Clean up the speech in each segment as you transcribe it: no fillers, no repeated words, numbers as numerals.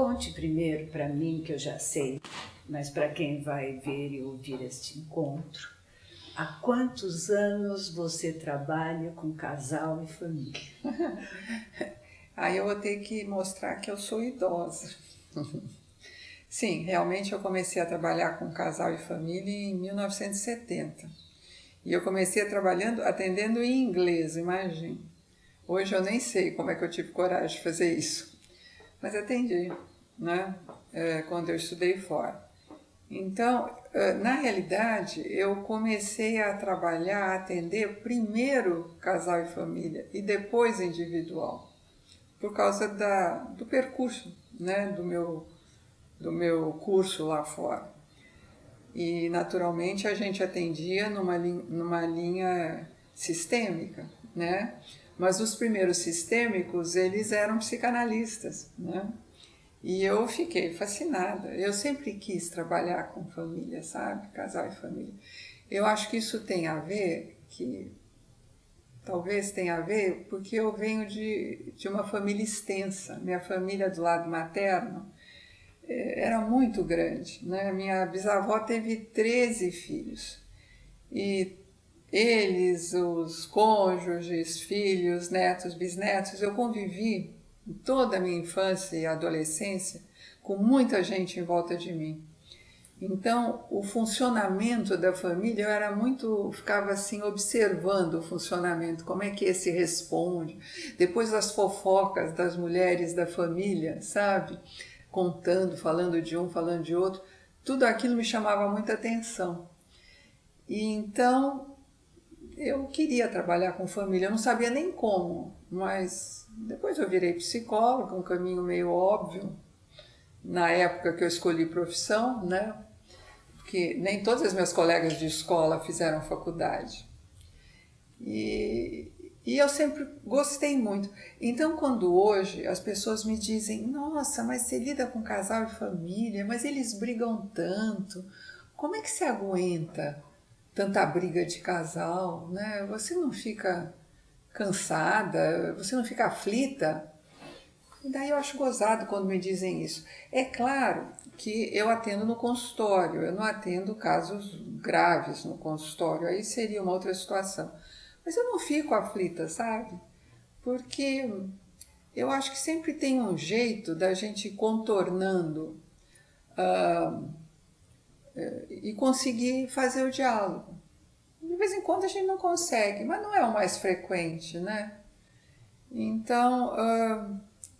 conte primeiro para mim, que eu já sei, mas para quem vai ver e ouvir este encontro, há quantos anos você trabalha com casal e família? Aí eu vou ter que mostrar que eu sou idosa. Sim, realmente eu comecei a trabalhar com casal e família em 1970. E eu comecei trabalhando, atendendo em inglês, imagine. Hoje eu nem sei como é que eu tive coragem de fazer isso. Mas atendi, né? Quando eu estudei fora. Então, na realidade, eu comecei a trabalhar, a atender primeiro casal e família e depois individual, por causa do percurso, né? do meu curso lá fora. E, naturalmente, a gente atendia numa linha sistêmica, né? Mas os primeiros sistêmicos, eles eram psicanalistas, né? E eu fiquei fascinada. Eu sempre quis trabalhar com família, sabe? Casal e família. Eu acho que isso tem a ver, talvez tenha a ver, porque eu venho de uma família extensa. Minha família do lado materno era muito grande, né? Minha bisavó teve 13 filhos. E eles, os cônjuges, filhos, netos, bisnetos, eu convivi toda a minha infância e adolescência com muita gente em volta de mim. Então, o funcionamento da família, ficava assim observando o funcionamento, como é que esse responde. Depois as fofocas das mulheres da família, sabe? Contando, falando de um, falando de outro. Tudo aquilo me chamava muita atenção. E então, eu queria trabalhar com família, eu não sabia nem como, mas depois eu virei psicóloga, um caminho meio óbvio, na época que eu escolhi profissão, né? Porque nem todas as minhas colegas de escola fizeram faculdade. E eu sempre gostei muito. Então, quando hoje as pessoas me dizem, nossa, mas você lida com casal e família, mas eles brigam tanto, como é que você aguenta tanta briga de casal, né? Você não fica cansada, você não fica aflita? E daí eu acho gozado quando me dizem isso. É claro que eu atendo no consultório, eu não atendo casos graves no consultório, aí seria uma outra situação. Mas eu não fico aflita, sabe? Porque eu acho que sempre tem um jeito da gente ir contornando e conseguir fazer o diálogo. De vez em quando a gente não consegue, mas não é o mais frequente, né? Então,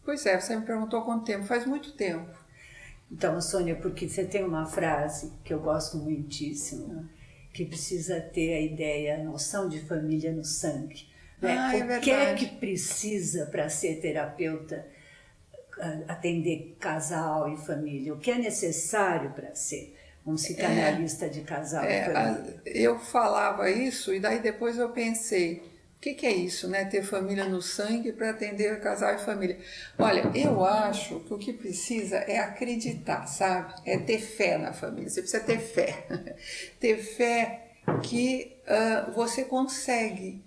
pois é, você me perguntou quanto tempo, faz muito tempo. Então, Sônia, porque você tem uma frase que eu gosto muitíssimo, que precisa ter a ideia, a noção de família no sangue. Né? É o que é verdade. que precisa para ser terapeuta, atender casal e família? O que é necessário para ser um psicanalista de casal e família? Eu falava isso e daí depois eu pensei, o que é isso, né? Ter família no sangue para atender casal e família. Olha, eu acho que o que precisa é acreditar, sabe? É ter fé na família. Você precisa ter fé. Ter fé que você consegue,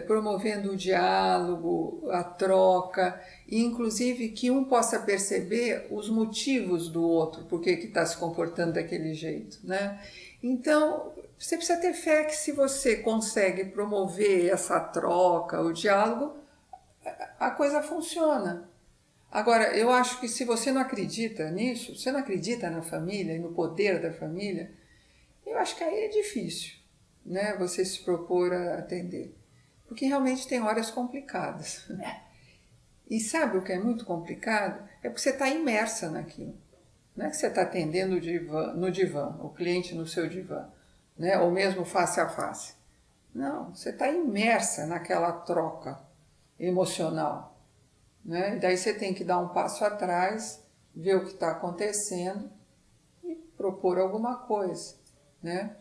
promovendo o diálogo, a troca, e inclusive que um possa perceber os motivos do outro, por que está se comportando daquele jeito, né? Então, você precisa ter fé que se você consegue promover essa troca, o diálogo, a coisa funciona. Agora, eu acho que se você não acredita nisso, você não acredita na família e no poder da família, eu acho que aí é difícil, né? Você se propor a atender. Porque realmente tem horas complicadas. E sabe o que é muito complicado? É porque você está imersa naquilo. Não é que você está atendendo no divã, o cliente no seu divã, né? Ou mesmo face a face. Não, você está imersa naquela troca emocional. Né? E daí você tem que dar um passo atrás, ver o que está acontecendo e propor alguma coisa. Né?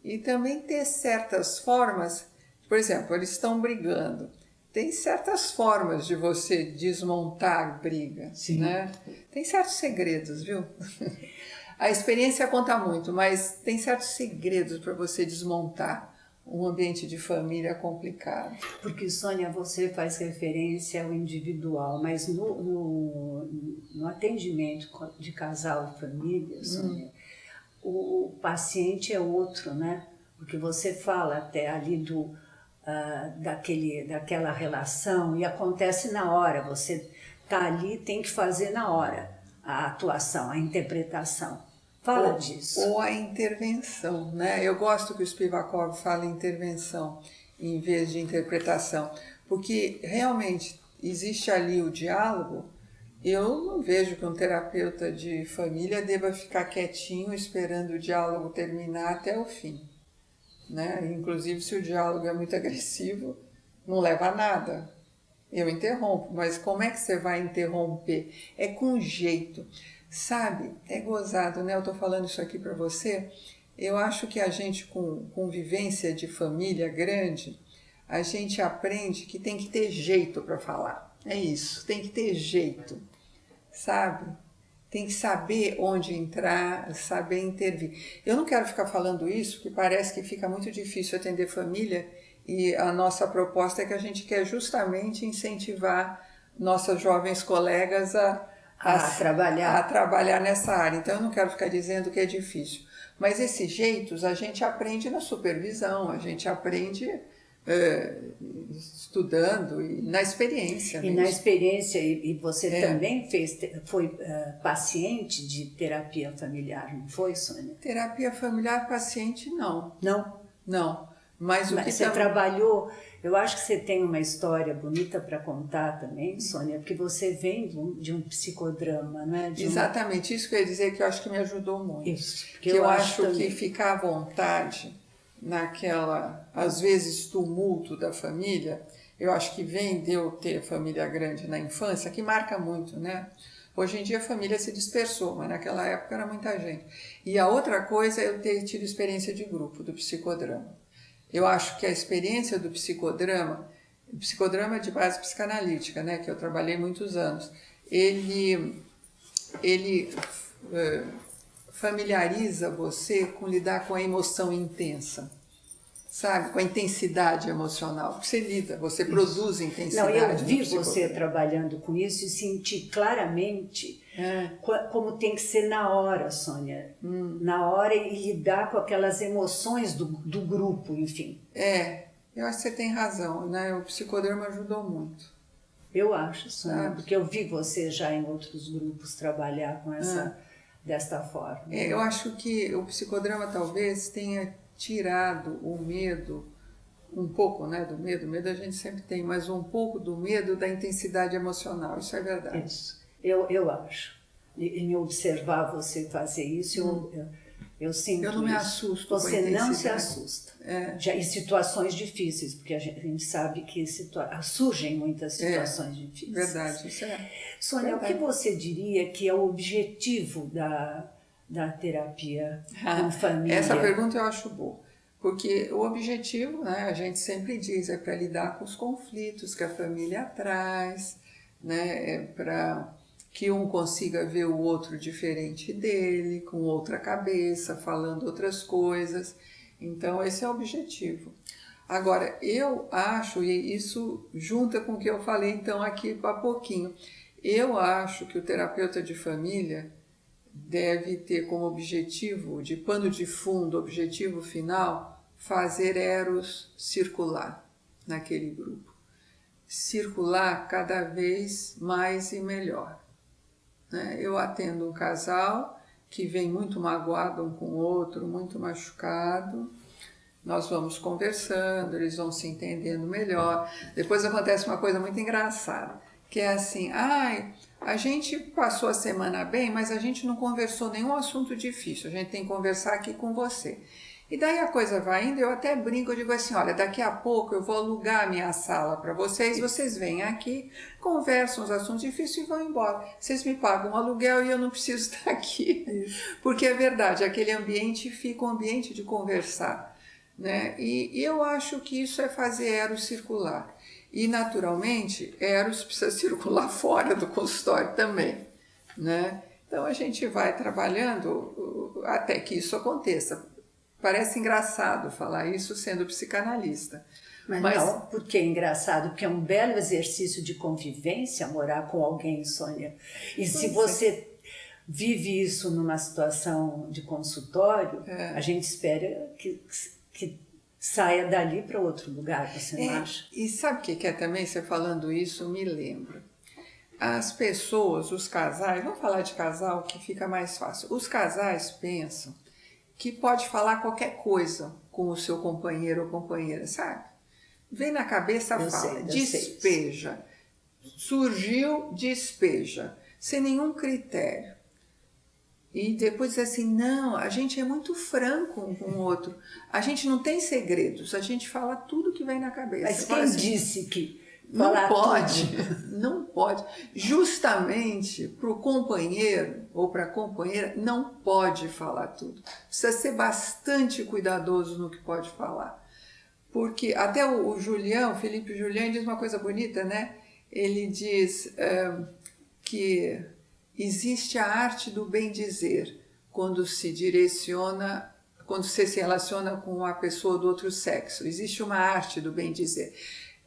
E também ter certas formas, por exemplo, eles estão brigando. Tem certas formas de você desmontar a briga, Sim. Né? Tem certos segredos, viu? A experiência conta muito, mas tem certos segredos para você desmontar um ambiente de família complicado. Porque, Sônia, você faz referência ao individual, mas no atendimento de casal e família, Sônia, o paciente é outro, né? Porque você fala até ali daquela relação e acontece na hora, você está ali, tem que fazer na hora a atuação, a interpretação. Fala disso. Ou a intervenção, né? Eu gosto que o Spivakov fala intervenção em vez de interpretação, porque realmente existe ali o diálogo. Eu não vejo que um terapeuta de família deva ficar quietinho esperando o diálogo terminar até o fim, né? Inclusive, se o diálogo é muito agressivo, não leva a nada. Eu interrompo, mas como é que você vai interromper? É com jeito. Sabe, é gozado, né? Eu estou falando isso aqui para você. Eu acho que a gente, com vivência de família grande, a gente aprende que tem que ter jeito para falar. É isso, tem que ter jeito, sabe? Tem que saber onde entrar, saber intervir. Eu não quero ficar falando isso, porque parece que fica muito difícil atender família e a nossa proposta é que a gente quer justamente incentivar nossas jovens colegas a trabalhar nessa área. Então, eu não quero ficar dizendo que é difícil. Mas esses jeitos a gente aprende na supervisão, a gente aprende estudando e na experiência. E na experiência, e você também foi paciente de terapia familiar, não foi, Sônia? Terapia familiar paciente, não. Não? Não. Mas o que você trabalhou... Eu acho que você tem uma história bonita para contar também, Sônia, porque você vem de um psicodrama, né? Exatamente, isso que eu ia dizer que eu acho que me ajudou muito. Isso, porque eu acho que ficar à vontade naquela, às vezes, tumulto da família, eu acho que vem de eu ter família grande na infância, que marca muito, né? Hoje em dia a família se dispersou, mas naquela época era muita gente. E a outra coisa é eu ter tido experiência de grupo, do psicodrama. Eu acho que a experiência do psicodrama, o psicodrama de base psicanalítica, né, que eu trabalhei muitos anos, ele familiariza você com lidar com a emoção intensa, sabe? Com a intensidade emocional. Você lida, você produz intensidade. Não, eu vi você trabalhando com isso e senti claramente como tem que ser na hora, Sônia. Na hora e lidar com aquelas emoções do grupo, enfim. Eu acho que você tem razão, né? O psicodrama ajudou muito. Eu acho, Sônia, porque eu vi você já em outros grupos trabalhar com desta forma. Eu acho que o psicodrama talvez tenha tirado o medo, um pouco, né, do medo. O medo a gente sempre tem, mas um pouco do medo da intensidade emocional. Isso é verdade. Isso. Eu acho. Em observar você fazer isso, eu sinto. Eu não me assusto. Você não se assusta. Já em situações difíceis, porque a gente sabe que surgem muitas situações difíceis. Verdade, isso é. Sônia, verdade. O que você diria que é o objetivo da terapia com família? Essa pergunta eu acho boa. Porque o objetivo, né, a gente sempre diz, é para lidar com os conflitos que a família traz, né, é para que um consiga ver o outro diferente dele, com outra cabeça, falando outras coisas. Então, esse é o objetivo. Agora, eu acho, e isso junta com o que eu falei então aqui há pouquinho, eu acho que o terapeuta de família deve ter como objetivo, de pano de fundo, objetivo final, fazer eros circular naquele grupo. Circular cada vez mais e melhor. Eu atendo um casal que vem muito magoado um com o outro, muito machucado. Nós vamos conversando, eles vão se entendendo melhor. Depois acontece uma coisa muito engraçada, que é assim, a gente passou a semana bem, mas a gente não conversou nenhum assunto difícil, a gente tem que conversar aqui com você. E daí a coisa vai indo, eu até brinco, eu digo assim, olha, daqui a pouco eu vou alugar a minha sala para vocês, vocês vêm aqui, conversam os assuntos difíceis e vão embora. Vocês me pagam um aluguel e eu não preciso estar aqui. Porque é verdade, aquele ambiente fica um ambiente de conversar, né? E eu acho que isso é fazer eros circular. E, naturalmente, eros precisa circular fora do consultório também, né? Então, a gente vai trabalhando até que isso aconteça. parece engraçado falar isso sendo psicanalista. Mas não, porque é engraçado, porque é um belo exercício de convivência morar com alguém, Sônia. E se você vive isso numa situação de consultório, a gente espera que saia dali para outro lugar, você não acha? E sabe o que é também, você falando isso, me lembra. As pessoas, os casais, vamos falar de casal que fica mais fácil. Os casais pensam que pode falar qualquer coisa com o seu companheiro ou companheira, sabe? Vem na cabeça, fala, despeja. Surgiu, despeja. Sem nenhum critério. E depois diz assim, não, a gente é muito franco um com o outro. A gente não tem segredos, a gente fala tudo que vem na cabeça. Mas quem assim, disse que não pode, não pode. Justamente para o companheiro ou para a companheira, não pode falar tudo. Precisa ser bastante cuidadoso no que pode falar. Porque até o Julião, o Felipe Julião, diz uma coisa bonita, né? Ele diz que existe a arte do bem dizer quando se direciona, quando você se relaciona com uma pessoa do outro sexo. Existe uma arte do bem dizer.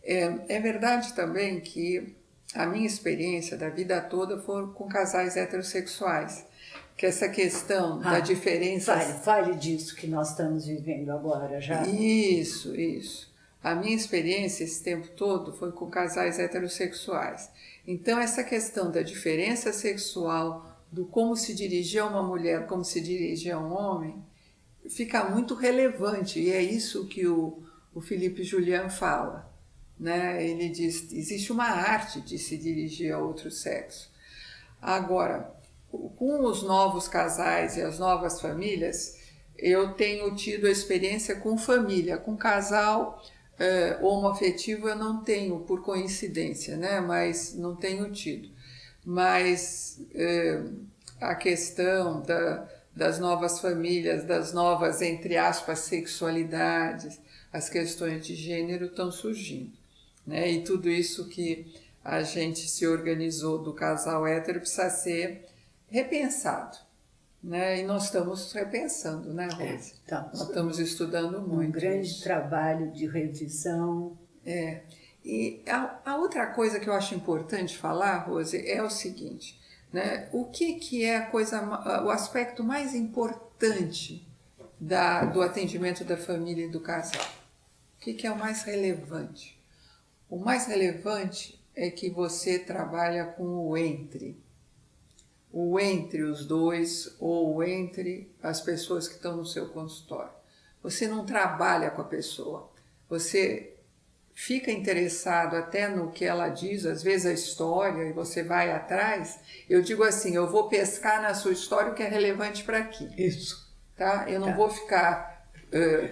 É verdade também que a minha experiência da vida toda foi com casais heterossexuais. Que essa questão da diferença... Fale disso que nós estamos vivendo agora já. Isso. A minha experiência esse tempo todo foi com casais heterossexuais. Então, essa questão da diferença sexual, do como se dirigir a uma mulher, como se dirigir a um homem, fica muito relevante. E é isso que o Felipe Julián fala. Né? Ele diz, existe uma arte de se dirigir a outro sexo. Agora, com os novos casais e as novas famílias, eu tenho tido a experiência com família, com casal homoafetivo eu não tenho, por coincidência, né? Mas não tenho tido. Mas a questão das novas famílias, das novas, entre aspas, sexualidades, as questões de gênero estão surgindo. Né? E tudo isso que a gente se organizou do casal hétero precisa ser repensado. Né? E nós estamos repensando, né, Rose? Nós estamos estudando muito. Um grande trabalho de revisão. E a outra coisa que eu acho importante falar, Rose, é o seguinte, né? O que é o aspecto mais importante do atendimento da família e do casal? O que é o mais relevante? O mais relevante é que você trabalha com o entre os dois ou entre as pessoas que estão no seu consultório. Você não trabalha com a pessoa, você fica interessado até no que ela diz, às vezes a história, e você vai atrás. Eu digo assim, eu vou pescar na sua história o que é relevante para aqui. Isso. Tá? Eu não vou ficar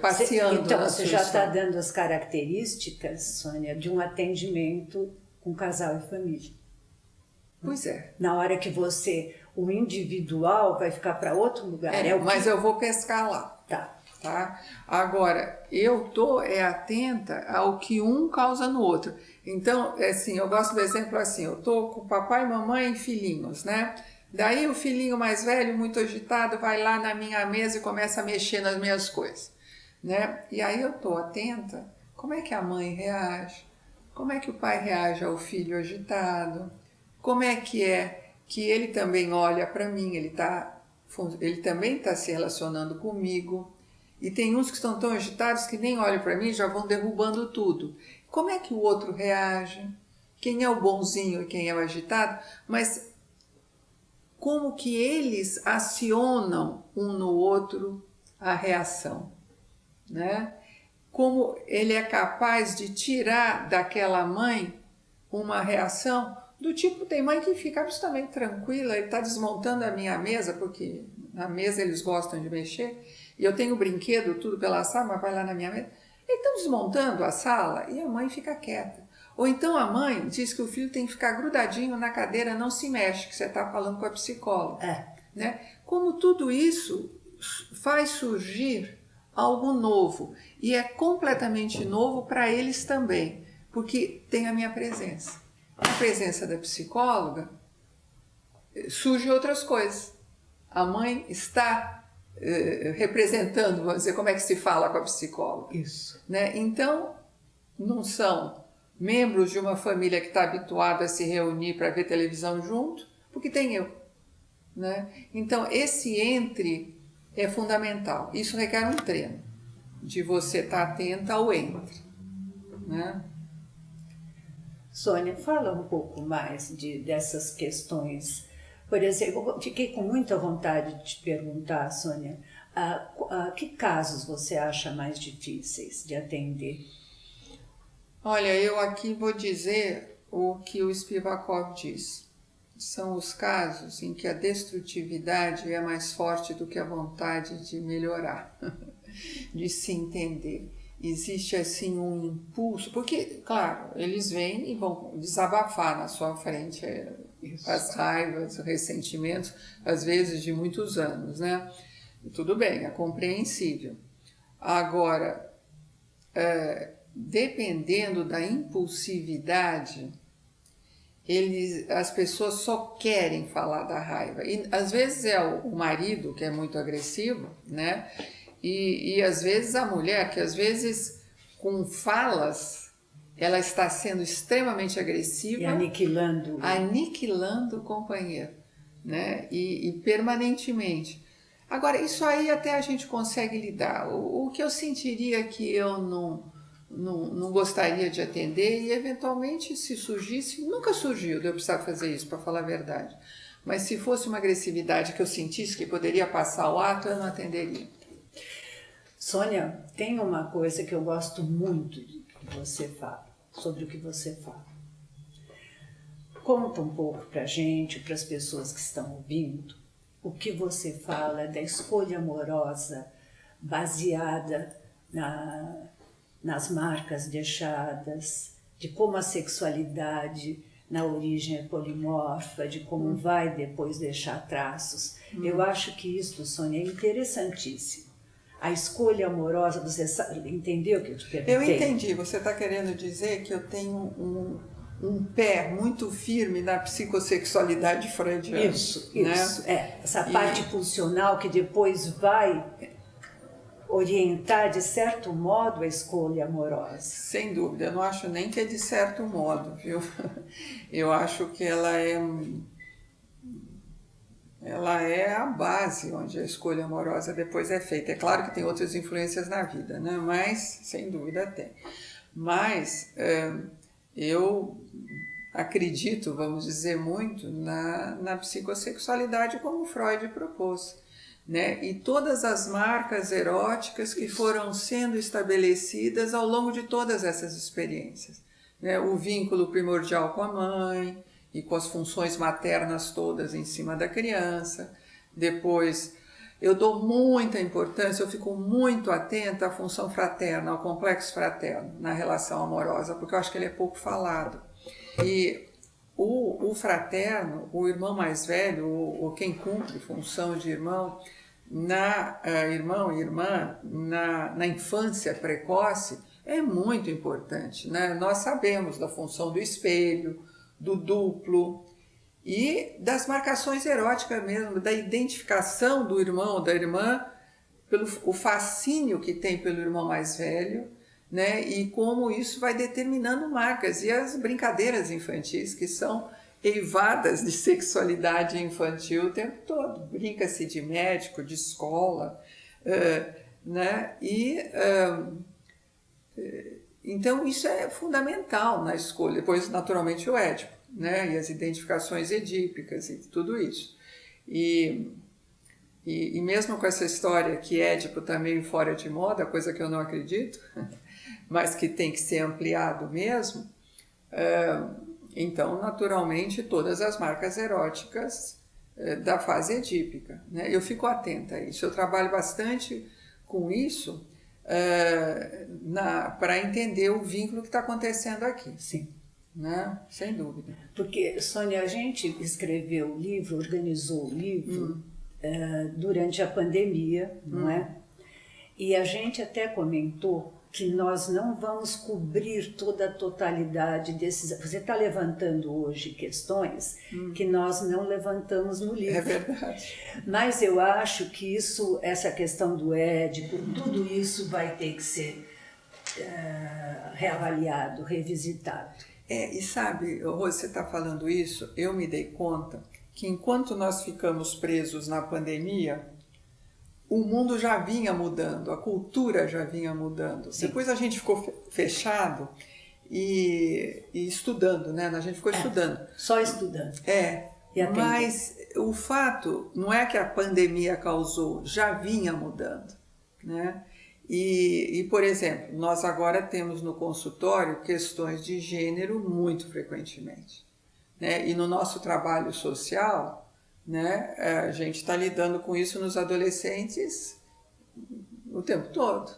passeando então, na você sua já história. está dando as características, Sônia, de um atendimento com casal e família. Pois é. Na hora que o individual vai ficar para outro lugar. Mas eu vou pescar lá. Tá? Agora, eu estou atenta ao que um causa no outro. Então, assim, eu gosto do exemplo assim, eu estou com papai, mamãe e filhinhos, né? Daí o filhinho mais velho, muito agitado, vai lá na minha mesa e começa a mexer nas minhas coisas, né? E aí eu estou atenta, como é que a mãe reage? Como é que o pai reage ao filho agitado? Como é que ele também olha para mim, ele também está se relacionando comigo. E tem uns que estão tão agitados que nem olham para mim e já vão derrubando tudo. Como é que o outro reage? Quem é o bonzinho e quem é o agitado? Mas como que eles acionam um no outro a reação? Né? Como ele é capaz de tirar daquela mãe uma reação do tipo, tem mãe que fica absolutamente tranquila, ele está desmontando a minha mesa, porque na mesa eles gostam de mexer, e eu tenho brinquedo, tudo pela sala, mas vai lá na minha mesa. Eles estão desmontando a sala e a mãe fica quieta. Ou então a mãe diz que o filho tem que ficar grudadinho na cadeira, não se mexe, que você está falando com a psicóloga. Né? Como tudo isso faz surgir algo novo. E é completamente novo para eles também, porque tem a minha presença. A presença da psicóloga, surgem outras coisas. A mãe está representando, vamos dizer, como é que se fala com a psicóloga. Isso. Né? Então, não são membros de uma família que está habituada a se reunir para ver televisão junto, porque tem eu. Né? Então, esse entre é fundamental. Isso requer um treino, de você estar atenta ao entre. Né? Sônia, fala um pouco mais dessas questões. Por exemplo, eu fiquei com muita vontade de te perguntar, Sônia, que casos você acha mais difíceis de atender? Olha, eu aqui vou dizer o que o Spivakov diz. São os casos em que a destrutividade é mais forte do que a vontade de melhorar, de se entender. Existe assim um impulso, porque, claro, eles vêm e vão desabafar na sua frente as raivas, os ressentimentos, às vezes de muitos anos, né? E tudo bem, é compreensível. Agora, dependendo da impulsividade, as pessoas só querem falar da raiva. E às vezes é o marido que é muito agressivo, né? E às vezes a mulher, que às vezes com falas ela está sendo extremamente agressiva e aniquilando o companheiro, né? E permanentemente. Agora, isso aí até a gente consegue lidar. O que eu sentiria que eu não gostaria de atender, e eventualmente se surgisse, nunca surgiu de eu precisar fazer isso, para falar a verdade, mas se fosse uma agressividade que eu sentisse que poderia passar o ato, eu não atenderia. Sônia, tem uma coisa que eu gosto muito que você fala, sobre o que você fala. Conta um pouco para a gente, para as pessoas que estão ouvindo, o que você fala da escolha amorosa baseada nas marcas deixadas, de como a sexualidade na origem é polimorfa, de como vai depois deixar traços. Eu acho que isso, Sônia, é interessantíssimo. A escolha amorosa, você entendeu o que eu te perguntei? Eu entendi. Você está querendo dizer que eu tenho um pé muito firme na psicossexualidade freudiana. Isso, né? Essa parte pulsional que depois vai orientar, de certo modo, a escolha amorosa. Sem dúvida. Eu não acho nem que é de certo modo, viu? Eu acho que ela é a base onde a escolha amorosa depois é feita. É claro que tem outras influências na vida, né? Mas, sem dúvida, tem. Mas eu acredito, vamos dizer, muito na psicossexualidade como Freud propôs, né? E todas as marcas eróticas que foram sendo estabelecidas ao longo de todas essas experiências, né? O vínculo primordial com a mãe, e com as funções maternas todas em cima da criança. Depois, eu dou muita importância, eu fico muito atenta à função fraterna, ao complexo fraterno na relação amorosa, porque eu acho que ele é pouco falado. E o fraterno, o irmão mais velho, ou quem cumpre função de irmão irmão e irmã na infância precoce, é muito importante, né? Nós sabemos da função do espelho, do duplo e das marcações eróticas mesmo, da identificação do irmão ou da irmã, pelo o fascínio que tem pelo irmão mais velho, né? E como isso vai determinando marcas. E as brincadeiras infantis, que são eivadas de sexualidade infantil o tempo todo. Brinca-se de médico, de escola, né? Então, isso é fundamental na escolha. Depois, naturalmente, o Édipo, né? E as identificações edípicas e tudo isso. E mesmo com essa história que Édipo está meio fora de moda, coisa que eu não acredito, mas que tem que ser ampliado mesmo, então, naturalmente, todas as marcas eróticas da fase edípica, né? Eu fico atenta a isso. Eu trabalho bastante com isso, para entender o vínculo que está acontecendo aqui. Sim. Né? Sem dúvida. Porque, Sônia, a gente escreveu o livro, organizou o livro durante a pandemia, não é? E a gente até comentou que nós não vamos cobrir toda a totalidade desses... Você está levantando hoje questões que nós não levantamos no livro. É verdade. Mas eu acho que essa questão do édipo, tudo isso vai ter que ser reavaliado, revisitado. E sabe, Rose, você está falando isso, eu me dei conta que enquanto nós ficamos presos na pandemia, o mundo já vinha mudando, a cultura já vinha mudando. Sim. Depois a gente ficou fechado e estudando, né? A gente ficou estudando. Só estudando. Mas o fato não é que a pandemia causou, já vinha mudando, né? E, por exemplo, nós agora temos no consultório questões de gênero muito frequentemente, né? E no nosso trabalho social, né, a gente está lidando com isso nos adolescentes o tempo todo.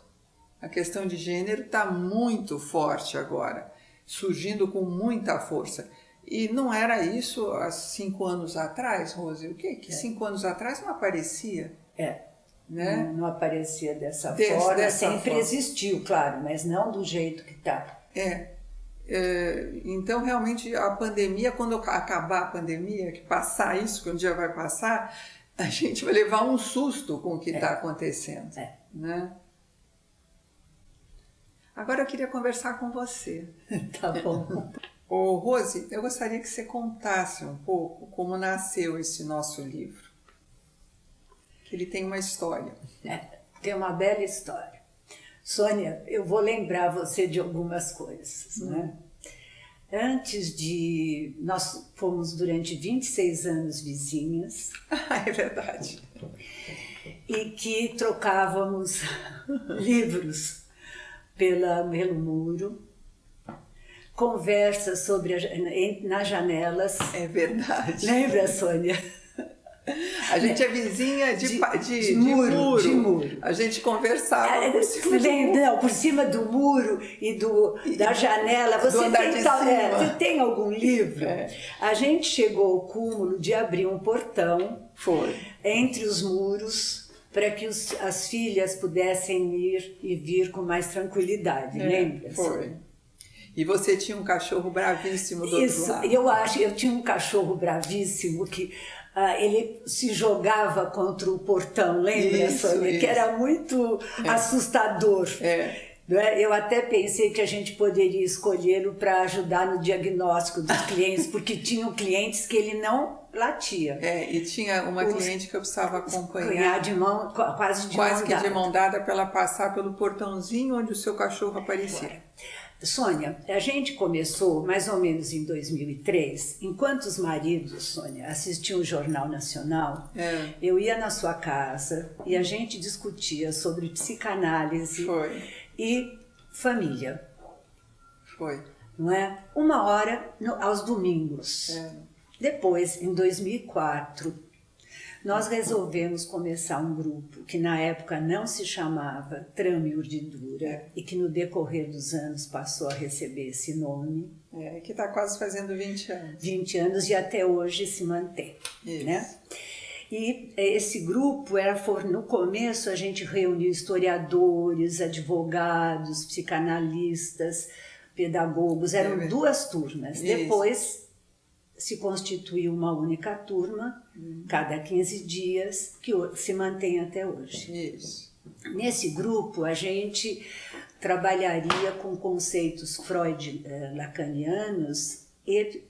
A questão de gênero está muito forte agora, surgindo com muita força. E não era isso há 5 anos atrás, Rose? O que 5 anos atrás não aparecia? Né? Não aparecia dessa forma, sempre existiu, claro, mas não do jeito que está. Então, realmente, a pandemia, quando acabar a pandemia, que passar isso, que um dia vai passar, a gente vai levar um susto com o que está acontecendo. Né? Agora eu queria conversar com você. Tá bom. Rose, eu gostaria que você contasse um pouco como nasceu esse nosso livro. Ele tem uma história. Tem uma bela história. Sônia, eu vou lembrar você de algumas coisas, né? Nós fomos durante 26 anos vizinhas. É verdade. E que trocávamos livros pelo muro, conversas nas janelas. É verdade. Lembra, Sônia? A gente é vizinha de muro. A gente conversava por cima do muro. Não, por cima do muro e da janela. Você tem algum livro? A gente chegou ao cúmulo de abrir um portão entre os muros para que as filhas pudessem ir e vir com mais tranquilidade, lembra? Foi. E você tinha um cachorro bravíssimo do outro lado. Eu tinha um cachorro bravíssimo que ele se jogava contra o portão, lembra, Sônia? Que era muito assustador. Eu até pensei que a gente poderia escolhê-lo para ajudar no diagnóstico dos clientes, porque tinham clientes que ele não latia. E tinha uma cliente que eu precisava acompanhar quase de mão dada para ela passar pelo portãozinho onde o seu cachorro aparecia. Sônia, a gente começou mais ou menos em 2003, enquanto os maridos, Sônia, assistiam o Jornal Nacional, eu ia na sua casa e a gente discutia sobre psicanálise e família. Não é? 1 hora aos domingos. Depois, em 2004, nós resolvemos começar um grupo que na época não se chamava Trama e Urdidura e que no decorrer dos anos passou a receber esse nome. Que está quase fazendo 20 anos. 20 anos e até hoje se mantém. Né? E esse grupo, no começo a gente reuniu historiadores, advogados, psicanalistas, pedagogos, eram 2 turmas. Depois se constituiu uma única turma, cada 15 dias, que se mantém até hoje. Nesse grupo, a gente trabalharia com conceitos lacanianos e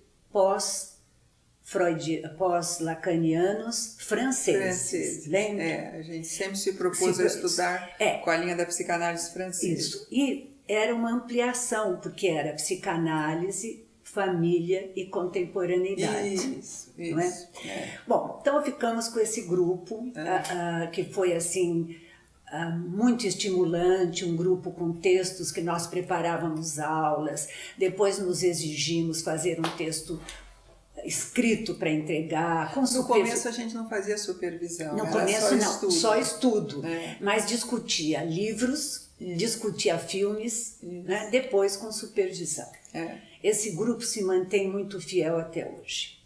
pós-lacanianos franceses. Lembra? A gente sempre se propôs a estudar com a linha da psicanálise francesa. Isso. E era uma ampliação, porque era psicanálise, família e contemporaneidade. Não é? Bom, então ficamos com esse grupo, que foi assim muito estimulante, um grupo com textos que nós preparávamos aulas, depois nos exigimos fazer um texto escrito para entregar. No começo a gente não fazia supervisão. No começo só estudo. Mas discutia livros, discutia filmes, né? Depois com supervisão. Esse grupo se mantém muito fiel até hoje.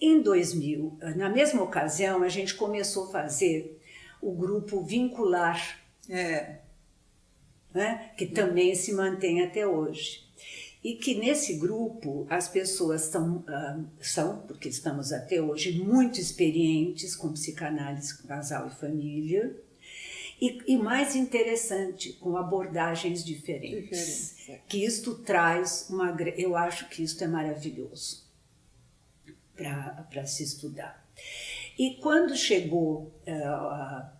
Em 2000, na mesma ocasião, a gente começou a fazer o grupo vincular. né? Que também se mantém até hoje. E que nesse grupo as pessoas são, porque estamos até hoje, muito experientes com psicanálise, casal e família, e mais interessante, com abordagens diferentes. Que isto traz eu acho que isto é maravilhoso para se estudar. E quando chegou,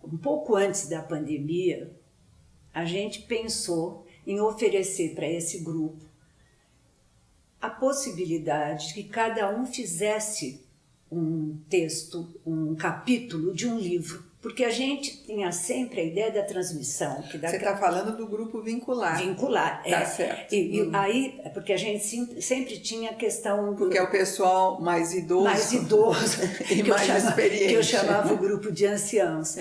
um pouco antes da pandemia, a gente pensou em oferecer para esse grupo a possibilidade de que cada um fizesse um texto, um capítulo de um livro, porque a gente tinha sempre a ideia da transmissão. Você está falando do grupo vincular. Vincular, tá certo. E aí, porque a gente sempre tinha a questão... Porque é o pessoal mais idoso. Mais idoso. E mais experiente. Que eu chamava o grupo de anciãos.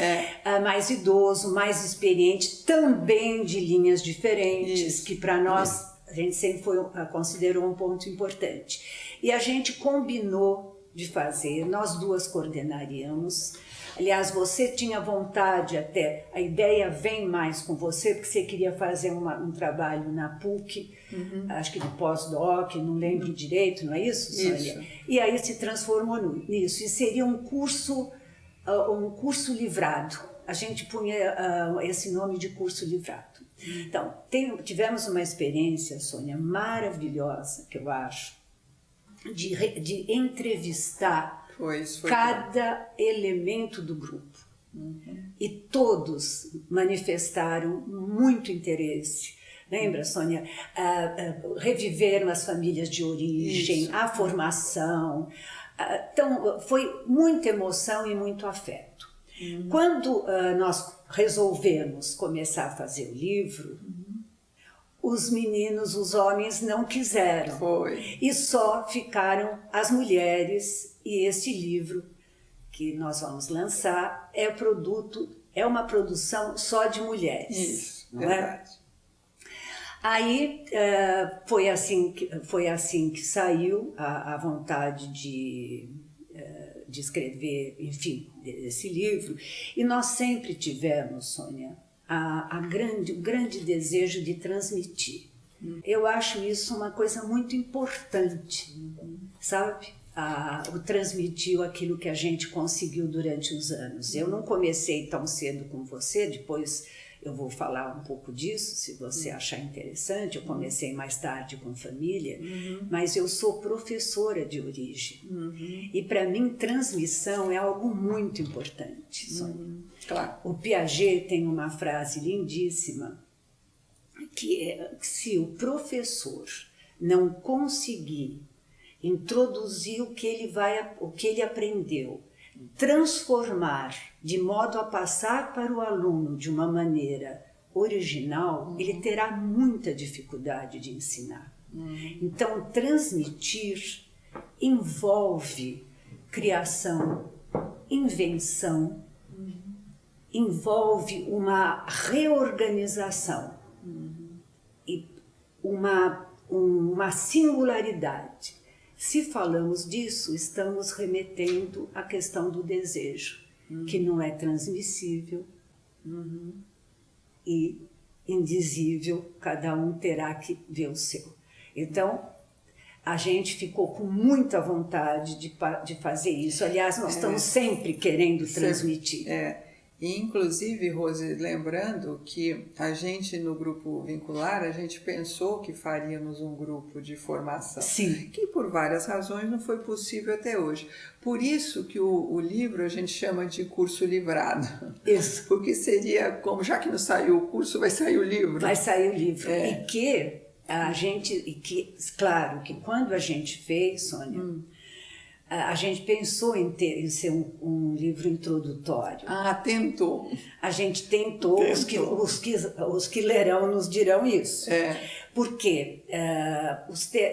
Mais idoso, mais experiente, também de linhas diferentes, isso, que para nós... A gente sempre considerou um ponto importante. E a gente combinou de fazer, nós duas coordenaríamos. Aliás, você tinha vontade até, a ideia vem mais com você, porque você queria fazer um trabalho na PUC, acho que de pós-doc, não lembro direito, não é isso, Sônia? Isso. E aí se transformou nisso. E seria um curso livrado. A gente punha esse nome de curso livrado. Então, tivemos uma experiência, Sônia, maravilhosa, que eu acho, de entrevistar cada elemento do grupo. E todos manifestaram muito interesse. Lembra, Sônia? Reviveram as famílias de origem, isso, a formação. Então, foi muita emoção e muito afeto. Quando nós resolvemos começar a fazer o livro, os meninos, os homens não quiseram. E só ficaram as mulheres, e este livro que nós vamos lançar é uma produção só de mulheres. Isso, não verdade. Aí foi assim que saiu a vontade de escrever, enfim, esse livro. E nós sempre tivemos, Sônia, o grande desejo de transmitir. Eu acho isso uma coisa muito importante, sabe? O transmitir aquilo que a gente conseguiu durante os anos. Eu não comecei tão cedo como você, depois eu vou falar um pouco disso, se você achar interessante. Eu comecei mais tarde com família, mas eu sou professora de origem. E para mim, transmissão é algo muito importante. Claro. O Piaget tem uma frase lindíssima, que é que se o professor não conseguir introduzir o que ele aprendeu, transformar de modo a passar para o aluno de uma maneira original, ele terá muita dificuldade de ensinar. Então, transmitir envolve criação, invenção, envolve uma reorganização e uma singularidade. Se falamos disso, estamos remetendo à questão do desejo, que não é transmissível e indizível, cada um terá que ver o seu. Então, a gente ficou com muita vontade de fazer isso. Aliás, nós estamos sempre querendo transmitir. E, inclusive, Rose, lembrando que a gente no grupo vincular, a gente pensou que faríamos um grupo de formação. Sim. Que por várias razões não foi possível até hoje. Por isso que o livro a gente chama de curso livrado. Isso. Porque seria como, já que não saiu o curso, vai sair o livro. Vai sair o livro. Claro, que quando a gente fez, Sônia, a gente pensou em ser um livro introdutório. Tentou. A gente tentou. Os que lerão nos dirão isso. Porque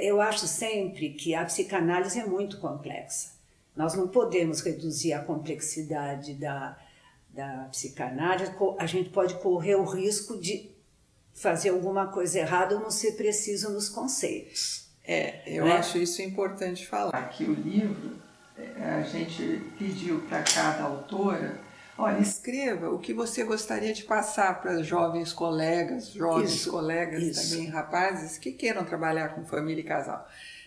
eu acho sempre que a psicanálise é muito complexa. Nós não podemos reduzir a complexidade da psicanálise. A gente pode correr o risco de fazer alguma coisa errada ou não ser preciso nos conceitos. Eu acho isso importante falar, que o livro, a gente pediu para cada autora Olha, escreva o que você gostaria de passar para jovens colegas, Isso. também, rapazes, que queiram trabalhar com família e casal,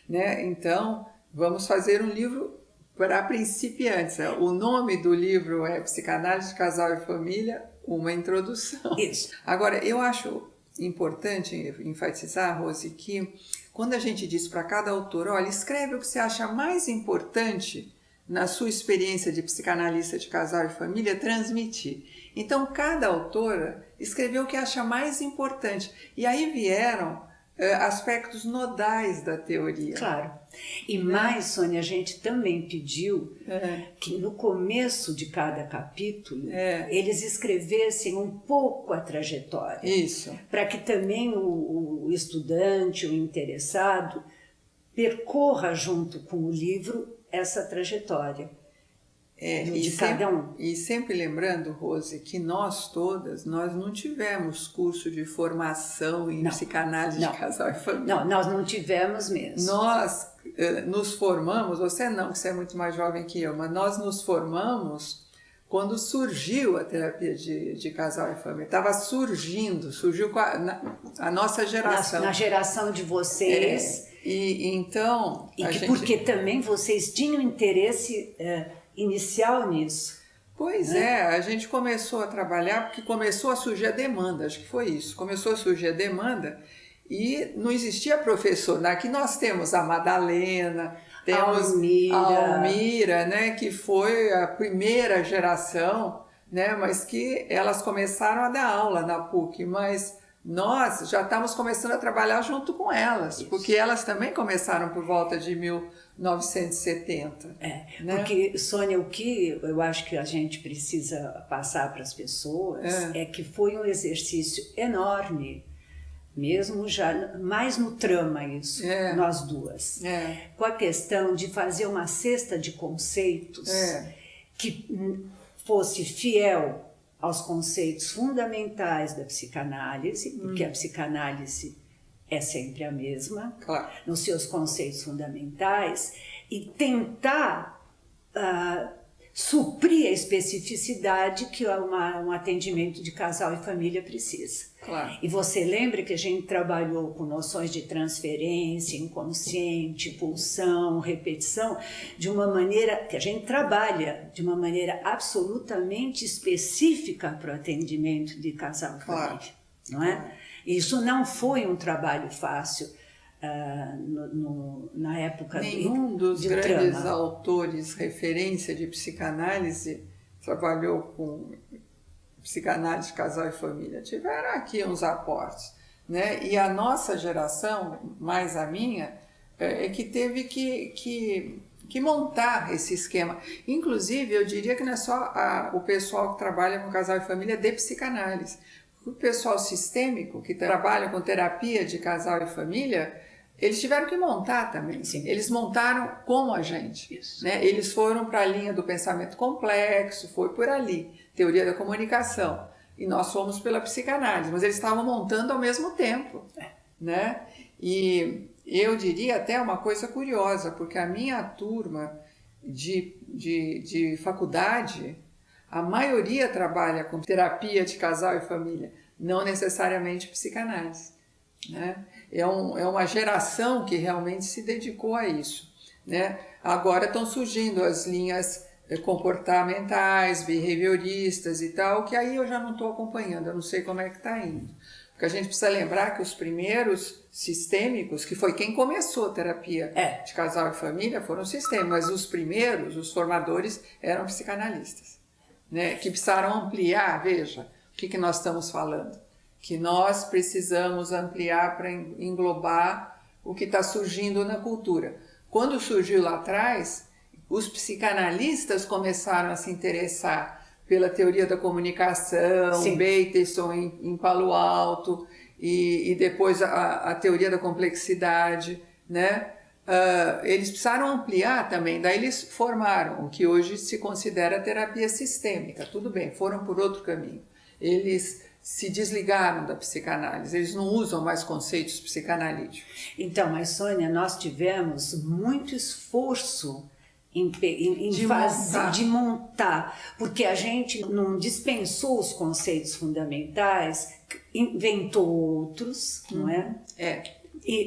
né? Então, vamos fazer um livro para principiantes. O nome do livro é Psicanálise de Casal e Família, uma introdução. Isso. Agora, eu acho importante enfatizar, Rose, que quando a gente diz para cada autor, olha, escreve o que você acha mais importante na sua experiência de psicanalista de casal e família, transmitir. Então, cada autora escreveu o que acha mais importante. E aí vieram aspectos nodais da teoria. Claro. E mais, Sônia, a gente também pediu que no começo de cada capítulo eles escrevessem um pouco a trajetória. Isso. Para que também o estudante, o interessado, percorra junto com o livro essa trajetória de cada um. E sempre lembrando, Rose, que nós não tivemos curso de formação em psicanálise de casal e família. Não, nós não tivemos mesmo. Nós nos formamos, você não, que você é muito mais jovem que eu, mas nós nos formamos quando surgiu a terapia de casal e família. Estava surgiu com a nossa geração. Na geração de vocês. Então... Porque também vocês tinham interesse inicial nisso. Pois a gente começou a trabalhar porque começou a surgir a demanda, acho que foi isso. Começou a surgir a demanda e não existia professor. Aqui nós temos a Madalena, temos a Almira, né, que foi a primeira geração, né, mas que elas começaram a dar aula na PUC, mas nós já estávamos começando a trabalhar junto com elas, porque elas também começaram por volta de 1970. Né? Porque, Sônia, o que eu acho que a gente precisa passar para as pessoas é que foi um exercício enorme, mesmo já mais no trama isso, nós duas, com a questão de fazer uma cesta de conceitos que fosse fiel aos conceitos fundamentais da psicanálise, porque a psicanálise é sempre a mesma, nos seus conceitos fundamentais, e tentar suprir a especificidade que um atendimento de casal e família precisa. E você lembra que a gente trabalhou com noções de transferência, inconsciente, pulsão, repetição, de uma maneira que a gente trabalha de uma maneira absolutamente específica para o atendimento de casal e família, não é? Isso não foi um trabalho fácil na época nenhum dos grandes autores referência de psicanálise trabalhou com psicanálise de casal e família. Tiveram aqui uns aportes, né? E a nossa geração, mais a minha, é que teve que montar esse esquema. Inclusive, eu diria que não é só o pessoal que trabalha com casal e família de psicanálise. O pessoal sistêmico, que trabalha com terapia de casal e família, eles tiveram que montar também. Sim. Eles montaram com a gente. Né? Eles foram para a linha do pensamento complexo, foi por ali, teoria da comunicação. E nós fomos pela psicanálise, mas eles estavam montando ao mesmo tempo. Né? E eu diria até uma coisa curiosa, porque a minha turma de faculdade, a maioria trabalha com terapia de casal e família, não necessariamente psicanálise. Né? É uma geração que realmente se dedicou a isso. Né? Agora estão surgindo as linhas comportamentais, behavioristas e tal, que aí eu já não estou acompanhando, eu não sei como é que está indo. Porque a gente precisa lembrar que os primeiros sistêmicos, que foi quem começou a terapia de casal e família, foram sistêmicos, mas os primeiros, os formadores, eram psicanalistas. Né? Que precisaram ampliar, veja, o que nós estamos falando? Que nós precisamos ampliar para englobar o que está surgindo na cultura. Quando surgiu lá atrás, os psicanalistas começaram a se interessar pela teoria da comunicação, Bateson em Palo Alto, e depois a teoria da complexidade, né? Eles precisaram ampliar também, daí eles formaram o que hoje se considera terapia sistêmica. Tudo bem, foram por outro caminho. Eles se desligaram da psicanálise, eles não usam mais conceitos psicanalíticos. Então, mas Sônia, nós tivemos muito esforço em fase de montar, porque a gente não dispensou os conceitos fundamentais, inventou outros, não é?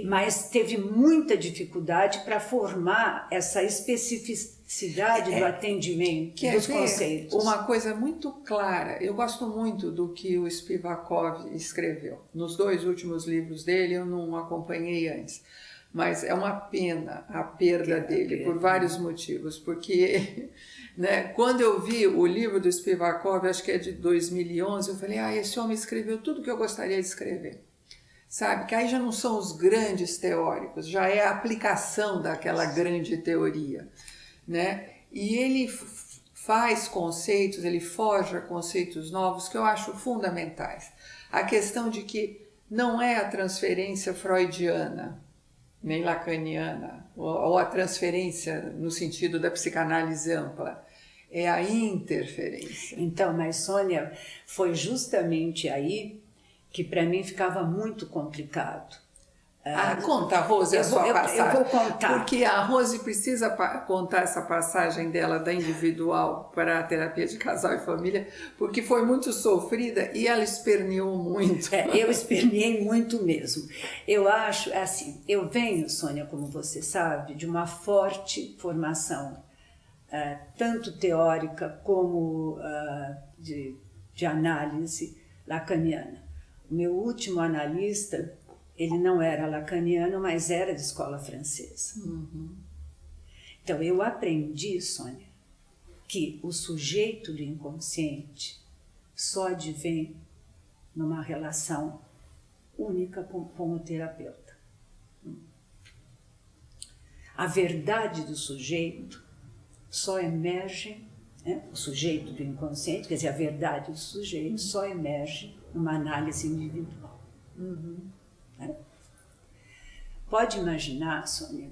Mas teve muita dificuldade para formar essa especificidade do atendimento, dos conceitos. Uma coisa muito clara, eu gosto muito do que o Spivakov escreveu. Nos 2 últimos livros dele eu não acompanhei antes, mas é uma pena a perda dele, por vários motivos, porque né, quando eu vi o livro do Spivakov, acho que é de 2011, eu falei, esse homem escreveu tudo que eu gostaria de escrever. Sabe, que aí já não são os grandes teóricos, já é a aplicação daquela grande teoria, né? E ele faz conceitos, ele forja conceitos novos que eu acho fundamentais. A questão de que não é a transferência freudiana, nem lacaniana, ou a transferência no sentido da psicanálise ampla, é a interferência. Então, mas Sônia, foi justamente aí que para mim ficava muito complicado. Conta, Rose, a sua passagem. Eu vou contar. Porque a Rose precisa contar essa passagem dela da individual para a terapia de casal e família, porque foi muito sofrida e ela esperneou muito. Eu esperneei muito mesmo. Eu acho, assim, eu venho, Sônia, como você sabe, de uma forte formação, tanto teórica como de análise lacaniana. O meu último analista, ele não era lacaniano, mas era de escola francesa. Então, eu aprendi, Sônia, que o sujeito do inconsciente só advém numa relação única com o terapeuta. A verdade do sujeito só emerge, né, o sujeito do inconsciente, quer dizer, a verdade do sujeito só emerge numa análise individual. Né? Pode imaginar, Sônia,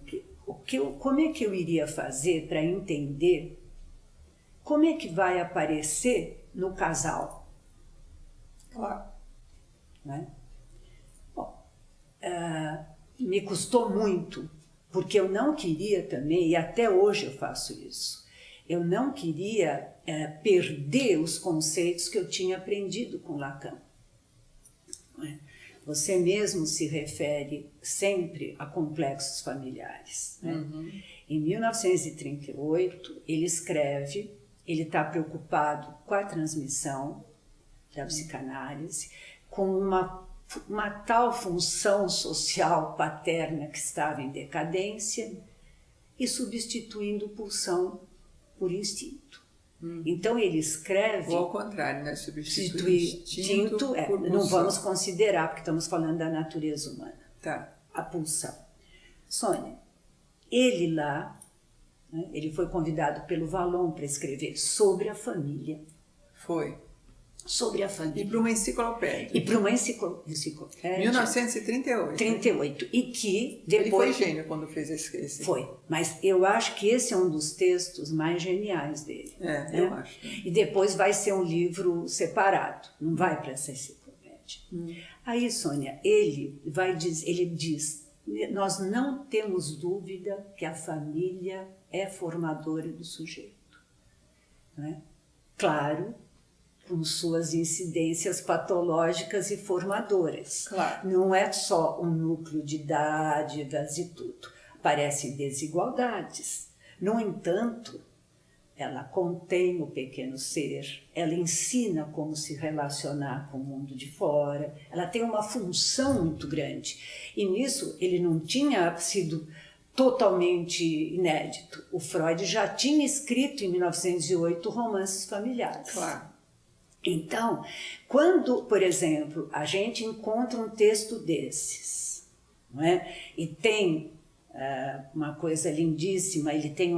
como é que eu iria fazer para entender como é que vai aparecer no casal? Claro. Né? Bom, me custou muito, porque eu não queria também, e até hoje eu faço isso, eu não queria perder os conceitos que eu tinha aprendido com Lacan. Você mesmo se refere sempre a complexos familiares. Né? Em 1938, ele escreve, ele está preocupado com a transmissão da psicanálise, com uma tal função social paterna que estava em decadência e substituindo pulsão por instinto. Então ele escreve... Ou ao contrário, né? Substituir instinto por pulsão. Não vamos considerar, porque estamos falando da natureza humana. Tá. A pulsão. Sônia, ele lá, né, ele foi convidado pelo Vallon para escrever sobre a família. Foi. Sobre a família. E para uma enciclopédia. E para uma enciclopédia. 1938. 38. E que depois... Ele foi gênio quando fez esse. Foi. Mas eu acho que esse é um dos textos mais geniais dele. Né? Eu acho. E depois vai ser um livro separado. Não vai para essa enciclopédia. Aí, Sônia, ele diz, nós não temos dúvida que a família é formadora do sujeito. Não é? Claro, com suas incidências patológicas e formadoras. Claro. Não é só um núcleo de dádivas e tudo. Aparecem desigualdades. No entanto, ela contém o pequeno ser, ela ensina como se relacionar com o mundo de fora, ela tem uma função muito grande. E nisso ele não tinha sido totalmente inédito. O Freud já tinha escrito em 1908 romances familiares. Claro. Então, quando, por exemplo, a gente encontra um texto desses, não é? E tem uma coisa lindíssima, ele tem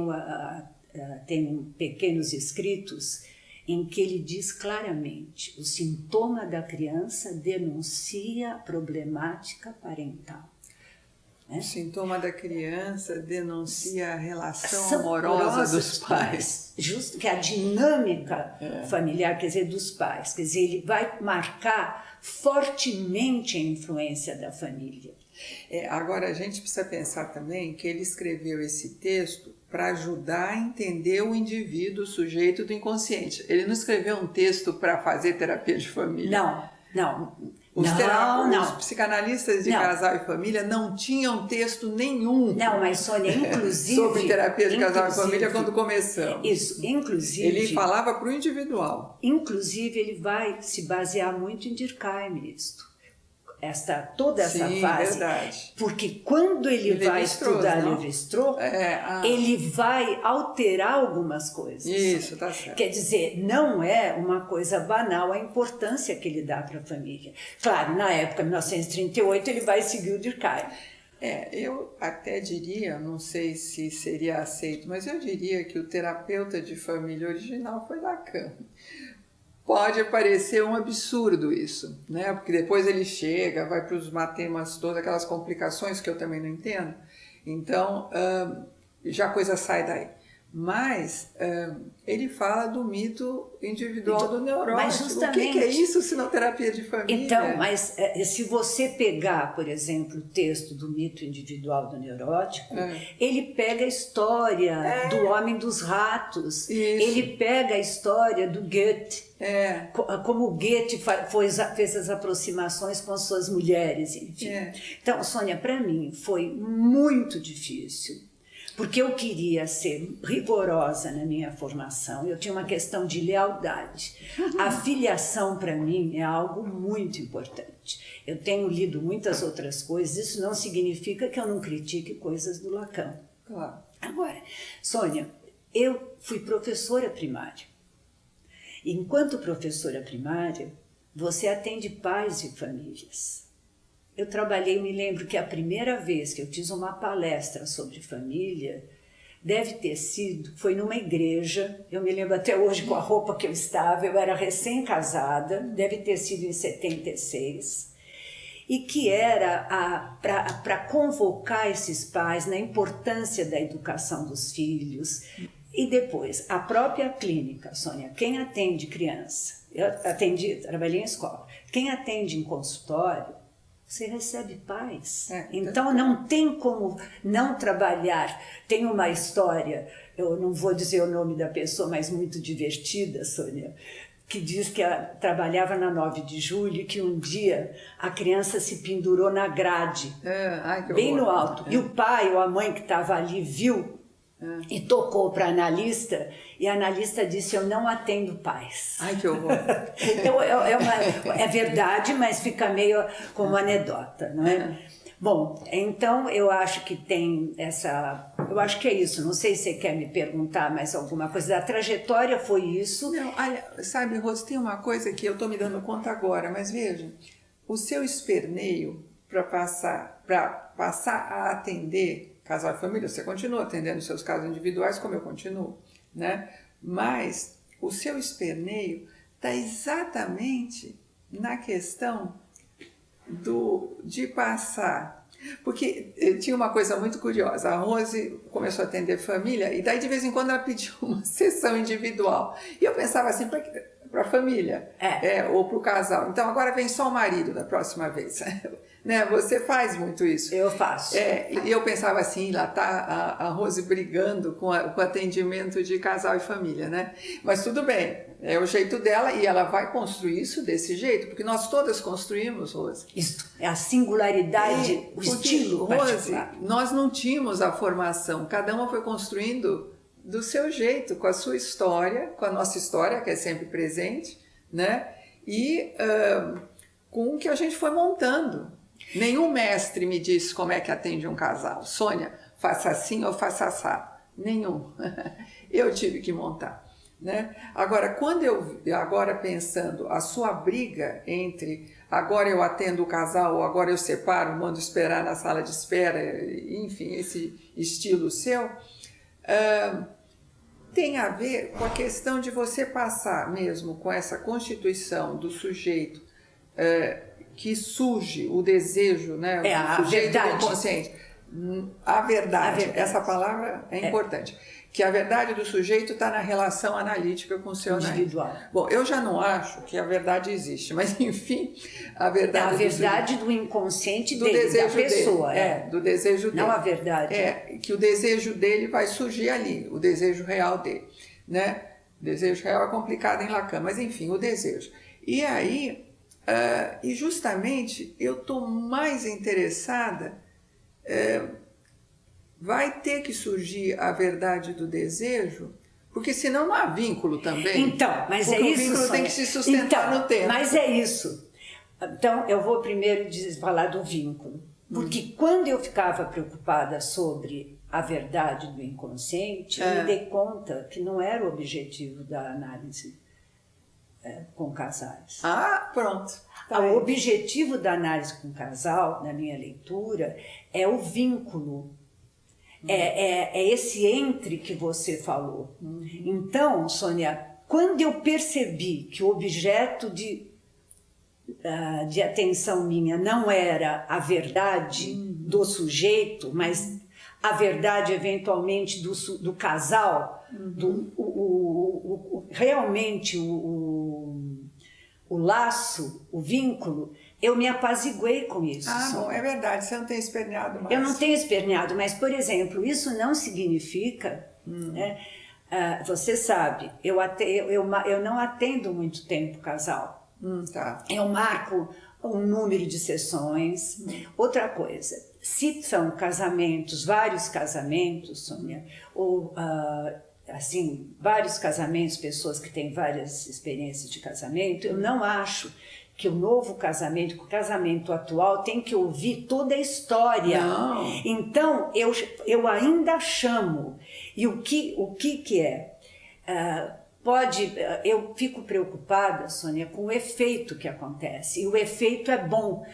pequenos escritos em que ele diz claramente: o sintoma da criança denuncia a problemática parental. O sintoma da criança denuncia a relação amorosa dos pais. Justo, que é a dinâmica familiar, quer dizer, dos pais. Quer dizer, ele vai marcar fortemente a influência da família. Agora, a gente precisa pensar também que ele escreveu esse texto para ajudar a entender o indivíduo, o sujeito do inconsciente. Ele não escreveu um texto para fazer terapia de família. Não. Os psicanalistas de casal e família não tinham texto nenhum. Não, mas Sônia, inclusive... sobre terapia de casal e família quando começamos. Isso, inclusive... Ele falava para o individual. Inclusive, ele vai se basear muito em Durkheim nisto. Toda essa fase. Verdade. Porque quando ele vai estudar Lévi-Strauss, ele vai alterar algumas coisas. Isso, tá certo. Quer dizer, não é uma coisa banal a importância que ele dá para a família. Claro, na época, 1938, ele vai seguir o Durkheim. Eu até diria, não sei se seria aceito, mas eu diria que o terapeuta de família original foi Lacan. Pode parecer um absurdo isso, né? Porque depois ele chega, vai para os matemas, todas aquelas complicações que eu também não entendo. Então, já a coisa sai daí. Mas ele fala do mito individual do neurótico. Mas justamente, o que é isso se não terapia de família? Então, mas se você pegar, por exemplo, o texto do mito individual do neurótico, ele pega a história do homem dos ratos, ele pega a história do Goethe, como o Goethe fez as aproximações com as suas mulheres, enfim. Então, Sônia, para mim foi muito difícil, porque eu queria ser rigorosa na minha formação, eu tinha uma questão de lealdade. A filiação, para mim, é algo muito importante. Eu tenho lido muitas outras coisas, isso não significa que eu não critique coisas do Lacan. Claro. Agora, Sônia, eu fui professora primária. Enquanto professora primária, você atende pais e famílias. Eu trabalhei, me lembro que a primeira vez que eu fiz uma palestra sobre família, foi numa igreja, eu me lembro até hoje com a roupa que eu estava, eu era recém-casada, deve ter sido em 76, e que era para convocar esses pais na importância da educação dos filhos. E depois, a própria clínica, Sônia, quem atende criança, trabalhei em escola, quem atende em consultório, você recebe paz. Então não tem como não trabalhar. Tem uma história, eu não vou dizer o nome da pessoa, mas muito divertida, Sônia, que diz que trabalhava na 9 de julho e que um dia a criança se pendurou na grade, bem no alto. E o pai ou a mãe que estava ali viu e tocou para a analista, e a analista disse: eu não atendo pais. Ai, que horror. Então, é verdade, mas fica meio como anedota, não é? Bom, então eu acho que tem eu acho que é isso, não sei se você quer me perguntar mais alguma coisa, a trajetória foi isso. Não, olha, sabe, Rose, tem uma coisa que eu estou me dando conta agora, mas veja, o seu esperneio para passar a atender casal e família, você continua atendendo seus casos individuais, como eu continuo, né? Mas o seu esperneio está exatamente na questão de passar. Porque tinha uma coisa muito curiosa, a Rose começou a atender família, e daí de vez em quando ela pediu uma sessão individual. E eu pensava assim, para a família, ou para o casal. Então agora vem só o marido da próxima vez. Né? Você faz muito isso. Eu faço. E eu pensava assim, lá está a Rose brigando com o atendimento de casal e família, né? Mas tudo bem, é o jeito dela e ela vai construir isso desse jeito, porque nós todas construímos, Rose. Isso, é a singularidade, o estilo particular. Rose, nós não tínhamos a formação, cada uma foi construindo do seu jeito, com a sua história, com a nossa história, que é sempre presente, né? E com o que a gente foi montando. Nenhum mestre me disse como é que atende um casal. Sônia, faça assim ou faça assado. Nenhum. Eu tive que montar, né? Agora, agora pensando a sua briga entre agora eu atendo o casal ou agora eu separo, mando esperar na sala de espera, enfim, esse estilo seu, tem a ver com a questão de você passar mesmo com essa constituição do sujeito que surge o desejo, né, o sujeito inconsciente, A verdade. Essa palavra é importante. Que a verdade do sujeito está na relação analítica com o seu individual. Nariz. Bom, eu já não acho que a verdade existe, mas enfim, a verdade, a verdade do inconsciente do dele, desejo da pessoa. dele, do desejo dele. Não a verdade. Que o desejo dele vai surgir ali, o desejo real dele, né? O desejo real é complicado em Lacan, mas enfim, o desejo. E aí, e justamente eu estou mais interessada, vai ter que surgir a verdade do desejo, porque senão não há vínculo também. Então, mas porque é isso, o vínculo tem que se sustentar no tempo. Mas é isso. Então, eu vou primeiro falar do vínculo. Porque quando eu ficava preocupada sobre a verdade do inconsciente, eu me dei conta que não era o objetivo da análise com casais. Ah, pronto. O objetivo da análise com casal, na minha leitura, é o vínculo. É esse entre que você falou. Então, Sônia, quando eu percebi que o objeto de atenção minha não era a verdade do sujeito, mas a verdade eventualmente do casal, realmente o laço, o vínculo, eu me apaziguei com isso. Bom, é verdade, você não tem esperneado mais. Eu não tenho esperneado, mas, por exemplo, isso não significa, né, você sabe, eu não atendo muito tempo casal. Tá. Eu marco um número de sessões. Outra coisa, se são casamentos, vários casamentos, Sônia, ou assim, vários casamentos, pessoas que têm várias experiências de casamento, eu não acho que o novo casamento, o casamento atual, tem que ouvir toda a história. Não. Então, eu ainda chamo. E o que é? Eu fico preocupada, Sônia, com o efeito que acontece. E o efeito é bom,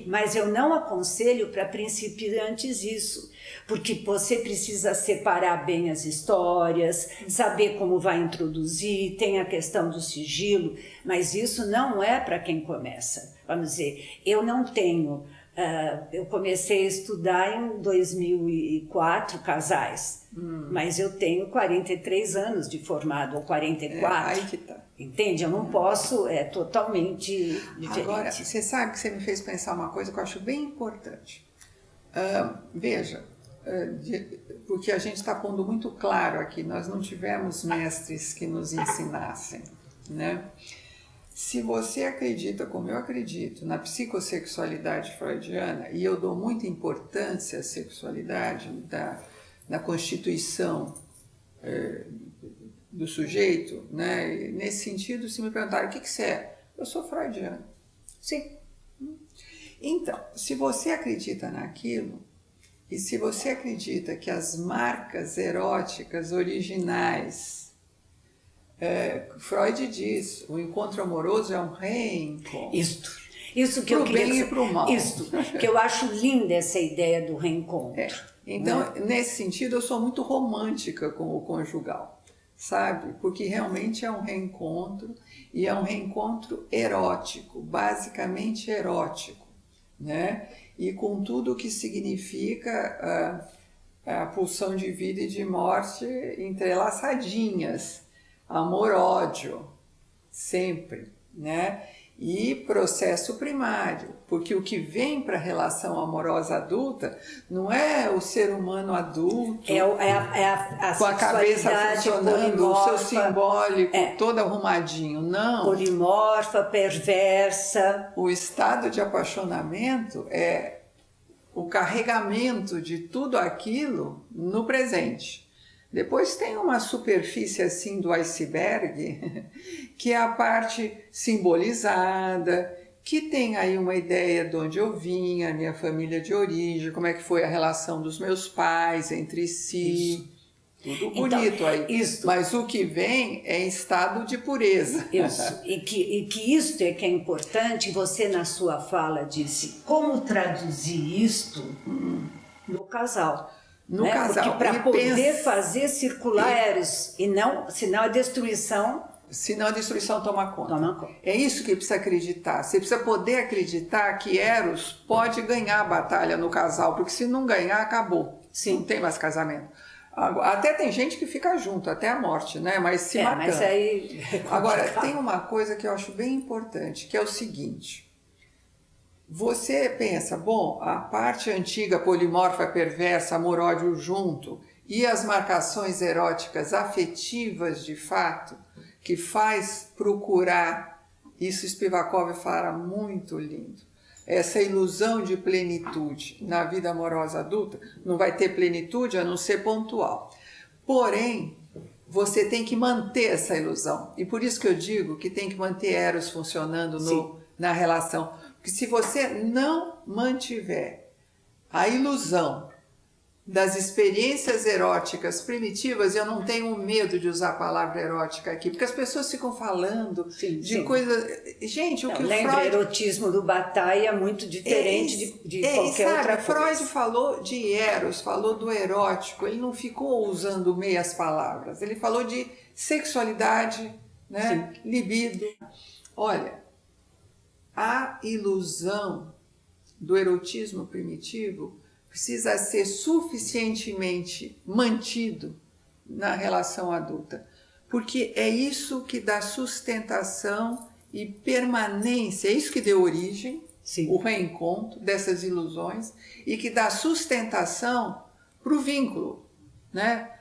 mas eu não aconselho para principiantes isso, porque você precisa separar bem as histórias, saber como vai introduzir, tem a questão do sigilo, mas isso não é para quem começa. Vamos dizer, eu não tenho... eu comecei a estudar em 2004 casais, mas eu tenho 43 anos de formado, ou 44. Aí que tá. Entende? Eu não posso, totalmente diferente. Agora, você sabe que você me fez pensar uma coisa que eu acho bem importante. Veja, porque a gente está pondo muito claro aqui, nós não tivemos mestres que nos ensinassem, né? Se você acredita, como eu acredito, na psicossexualidade freudiana, e eu dou muita importância à sexualidade na constituição do sujeito, né? E nesse sentido, se me perguntarem o que você é, eu sou freudiano. Sim. Então, se você acredita naquilo, e se você acredita que as marcas eróticas originais, Freud diz, o encontro amoroso é um reencontro. Isso que eu queria pro bem e pro mal. Isso, que eu acho linda essa ideia do reencontro. Então, nesse sentido, eu sou muito romântica com o conjugal, sabe? Porque realmente é um reencontro, e é um reencontro erótico, basicamente erótico, né? E com tudo o que significa a pulsão de vida e de morte entrelaçadinhas, amor-ódio, sempre, né? E processo primário, porque o que vem para a relação amorosa adulta não é o ser humano adulto a com a cabeça funcionando, o seu simbólico todo arrumadinho, não. Polimorfa, perversa. O estado de apaixonamento é o carregamento de tudo aquilo no presente. Depois tem uma superfície assim do iceberg, que é a parte simbolizada, que tem aí uma ideia de onde eu vim, a minha família de origem, como é que foi a relação dos meus pais entre si. Tudo bonito então, aí. Mas o que vem é em estado de pureza. Isso. E que isto é que é importante, você na sua fala disse, como traduzir isto no casal. No casal. Porque para poder fazer circular senão a destruição Senão a destruição toma conta. Toma conta. É isso que precisa acreditar. Você precisa poder acreditar que Eros pode ganhar a batalha no casal, porque se não ganhar, acabou. Sim. Não tem mais casamento. Até tem gente que fica junto, até a morte, né? Mas se marcando. Mas aí... Agora, tem uma coisa que eu acho bem importante, que é o seguinte. Você pensa, bom, a parte antiga, polimorfa, perversa, amor-ódio junto, e as marcações eróticas afetivas de fato, que faz procurar, isso Spivakov fala muito lindo, essa ilusão de plenitude na vida amorosa adulta, não vai ter plenitude a não ser pontual. Porém, você tem que manter essa ilusão. E por isso que eu digo que tem que manter Eros funcionando na relação. Porque se você não mantiver a ilusão das experiências eróticas primitivas, eu não tenho medo de usar a palavra erótica aqui, porque as pessoas ficam falando de coisas... Gente, o que o lembra, Freud... o erotismo do Bataille é muito diferente de qualquer outra coisa. Freud falou de Eros, falou do erótico, ele não ficou usando meias palavras, ele falou de sexualidade, né? Libido. Olha, a ilusão do erotismo primitivo precisa ser suficientemente mantido na relação adulta, porque é isso que dá sustentação e permanência, é isso que deu origem, o reencontro dessas ilusões, e que dá sustentação para o vínculo, né?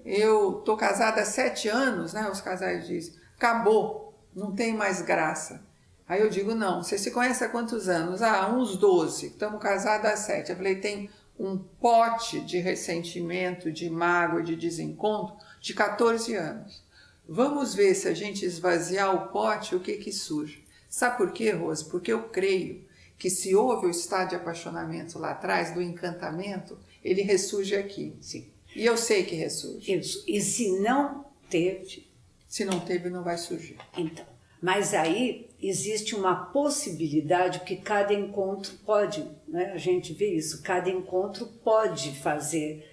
Eu estou casada há 7 anos, né? Os casais dizem, acabou, não tem mais graça. Aí eu digo, não, você se conhece há quantos anos? Uns 12, estamos casados há 7. Eu falei, tem um pote de ressentimento, de mágoa, de desencontro de 14 anos. Vamos ver se a gente esvaziar o pote, o que surge. Sabe por quê, Rose? Porque eu creio que se houve o estado de apaixonamento lá atrás, do encantamento, ele ressurge aqui. Sim. E eu sei que ressurge. Isso. E se não teve... Se não teve, não vai surgir. Então, mas aí existe uma possibilidade que cada encontro pode, né? A gente vê isso, cada encontro pode fazer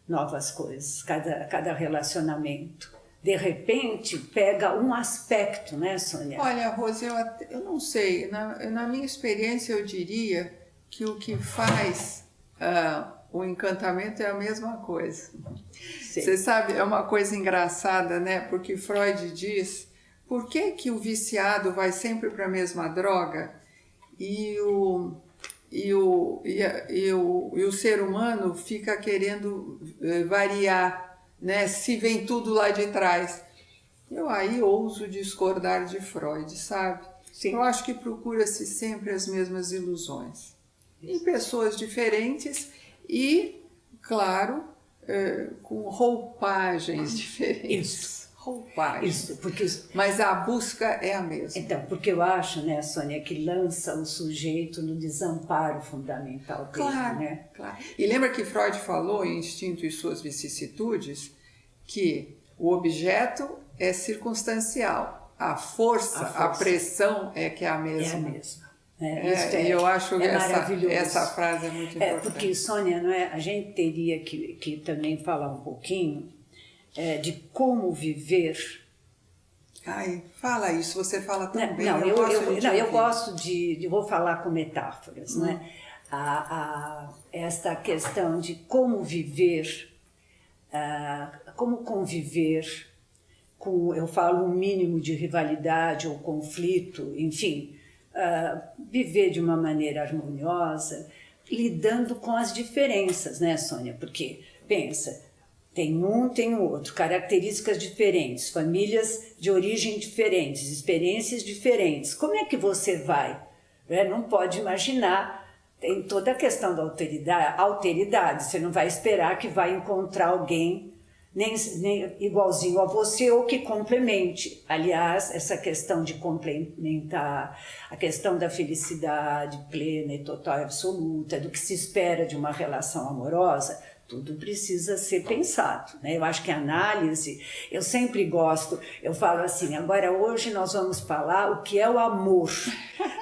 novas coisas, cada relacionamento. De repente, pega um aspecto, né, Sônia? Olha, Rose, eu não sei, na minha experiência eu diria que o que faz o encantamento é a mesma coisa. Sim. Você sabe, é uma coisa engraçada, né? Porque Freud diz, por que o viciado vai sempre para a mesma droga e o ser humano fica querendo variar, né? Se vem tudo lá de trás. Eu aí ouso discordar de Freud, sabe? Sim. Eu acho que procura-se sempre as mesmas ilusões. Em pessoas diferentes e, claro, com roupagens diferentes. Isso. Roupagens. Isso, mas a busca é a mesma. Então, porque eu acho, né, Sônia, que lança o sujeito no desamparo fundamental dele, claro, né? Claro. E lembra que Freud falou em Instinto e Suas Vicissitudes que o objeto é circunstancial, a força, a pressão é que é a mesma. É a mesma. Eu acho que maravilhoso. Essa frase é muito importante. Porque, Sônia, não é, a gente teria que também falar um pouquinho de como viver. Ai, fala isso, você fala tão bem. Eu gosto de vou falar com metáforas, né? Esta questão de como viver, como conviver com, eu falo, um mínimo de rivalidade ou conflito, enfim, viver de uma maneira harmoniosa, lidando com as diferenças, né, Sônia? Porque, pensa, tem o outro, características diferentes, famílias de origem diferentes, experiências diferentes. Como é que você vai? Não pode imaginar, tem toda a questão da alteridade. Você não vai esperar que vai encontrar alguém nem igualzinho a você ou que complemente. Aliás, essa questão de complementar, a questão da felicidade plena e total e absoluta, do que se espera de uma relação amorosa, tudo precisa ser pensado, né? Eu acho que a análise, eu sempre gosto, eu falo assim, agora hoje nós vamos falar o que é o amor,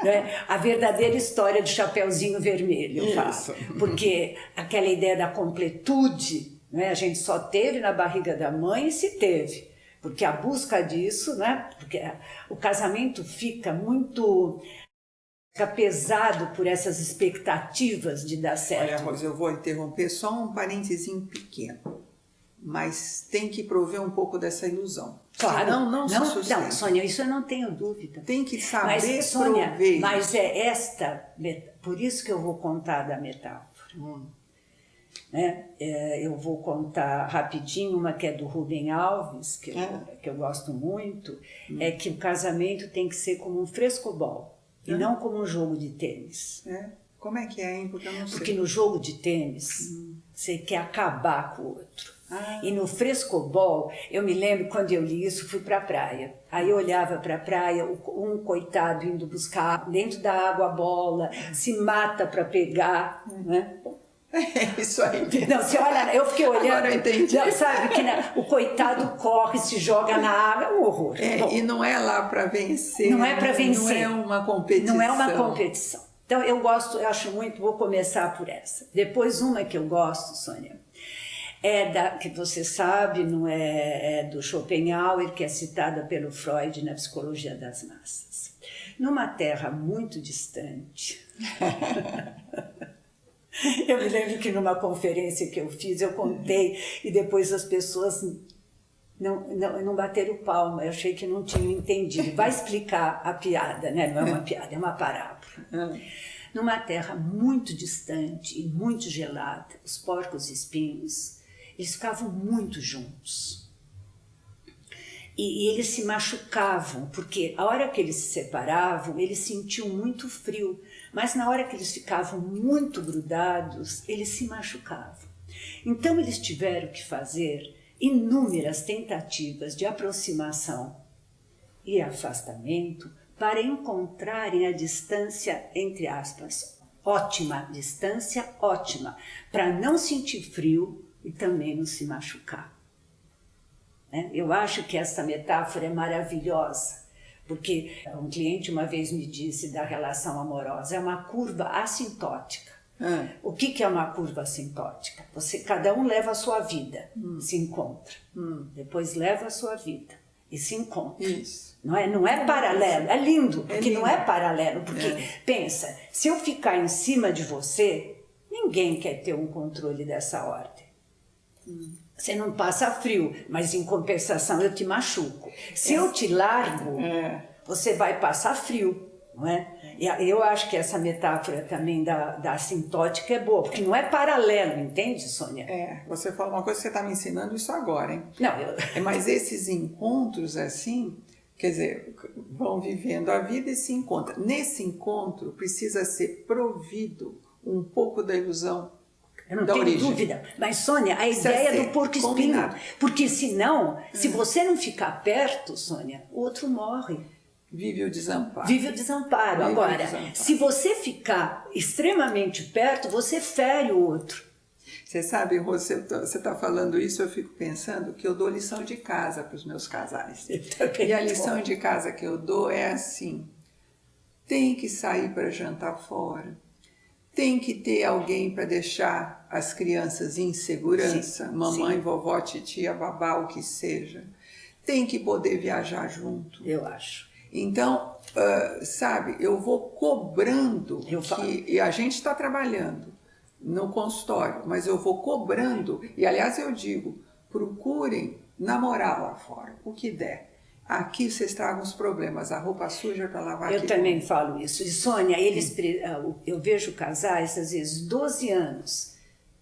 né? A verdadeira história do Chapeuzinho Vermelho, eu falo. Porque aquela ideia da completude, né? A gente só teve na barriga da mãe e se teve, porque a busca disso, né? Porque o casamento fica muito pesado por essas expectativas de dar certo. Olha, Rosa, eu vou interromper só um parentezinho pequeno, mas tem que prover um pouco dessa ilusão. Claro, senão não se sustenta. Não, Sônia, isso eu não tenho dúvida. Tem que saber mas, Sônia, prover. Mas é por isso que eu vou contar da metáfora. Né? Eu vou contar rapidinho uma que é do Rubem Alves, que eu gosto muito, é que o casamento tem que ser como um frescobol. E não como um jogo de tênis. Como é que é, hein? Porque eu não sei. Porque no jogo de tênis, você quer acabar com o outro. E no frescobol, eu me lembro, quando eu li isso, fui para a praia. Aí eu olhava para a praia, um coitado indo buscar dentro da água a bola, se mata para pegar, né? É isso aí. Não, você olha, eu fiquei olhando. Agora eu entendi. Sabe que o coitado corre, se joga na água, é um horror. Bom, e não é lá para vencer. Não é para vencer. Não é uma competição. Não é uma competição. Então eu acho muito, vou começar por essa. Depois uma que eu gosto, Sônia, que você sabe, não é do Schopenhauer, que é citada pelo Freud na Psicologia das Massas. Numa terra muito distante. Eu me lembro que numa conferência que eu fiz, eu contei e depois as pessoas não bateram palma. Eu achei que não tinham entendido. Vai explicar a piada, né? Não é uma piada, é uma parábola. Numa terra muito distante e muito gelada, os porcos espinhos, eles ficavam muito juntos. E eles se machucavam, porque a hora que eles se separavam, eles sentiam muito frio. Mas na hora que eles ficavam muito grudados, eles se machucavam. Então eles tiveram que fazer inúmeras tentativas de aproximação e afastamento para encontrarem a distância, entre aspas, ótima, distância ótima, para não sentir frio e também não se machucar. Eu acho que essa metáfora é maravilhosa, porque um cliente uma vez me disse da relação amorosa, é uma curva assintótica. O que é uma curva assintótica? Cada um leva a sua vida, se encontra. Depois leva a sua vida e se encontra. Isso. Não é paralelo, é lindo, porque lindo. Não é paralelo. Porque, pensa, se eu ficar em cima de você, ninguém quer ter um controle dessa ordem. Você não passa frio, mas em compensação eu te machuco. Se eu te largo, você vai passar frio, não é? E eu acho que essa metáfora também da assintótica é boa, porque não é paralelo, entende, Sônia? Você fala uma coisa, você está me ensinando isso agora, hein? Não, Mas esses encontros assim, quer dizer, vão vivendo a vida e se encontram. Nesse encontro precisa ser provido um pouco da ilusão. Eu não tenho dúvida. Mas, Sônia, a ideia do porco-espinho. Porque senão, se você não ficar perto, Sônia, o outro morre. Vive o desamparo. Vive o desamparo. Agora, se você ficar extremamente perto, você fere o outro. Você sabe, você está falando isso, eu fico pensando que eu dou lição de casa para os meus casais. E a lição de casa que eu dou é assim: tem que sair para jantar fora. Tem que ter alguém para deixar as crianças em segurança, mamãe, vovó, titia, babá, o que seja. Tem que poder viajar junto. Eu acho. Então, sabe, eu vou cobrando, e a gente está trabalhando no consultório, mas eu vou cobrando, e aliás eu digo, procurem namorar lá fora, o que der. Aqui vocês tragam os problemas, a roupa suja para lavar aqui. Eu também falo isso. E, Sônia, eu vejo casais, às vezes, 12 anos,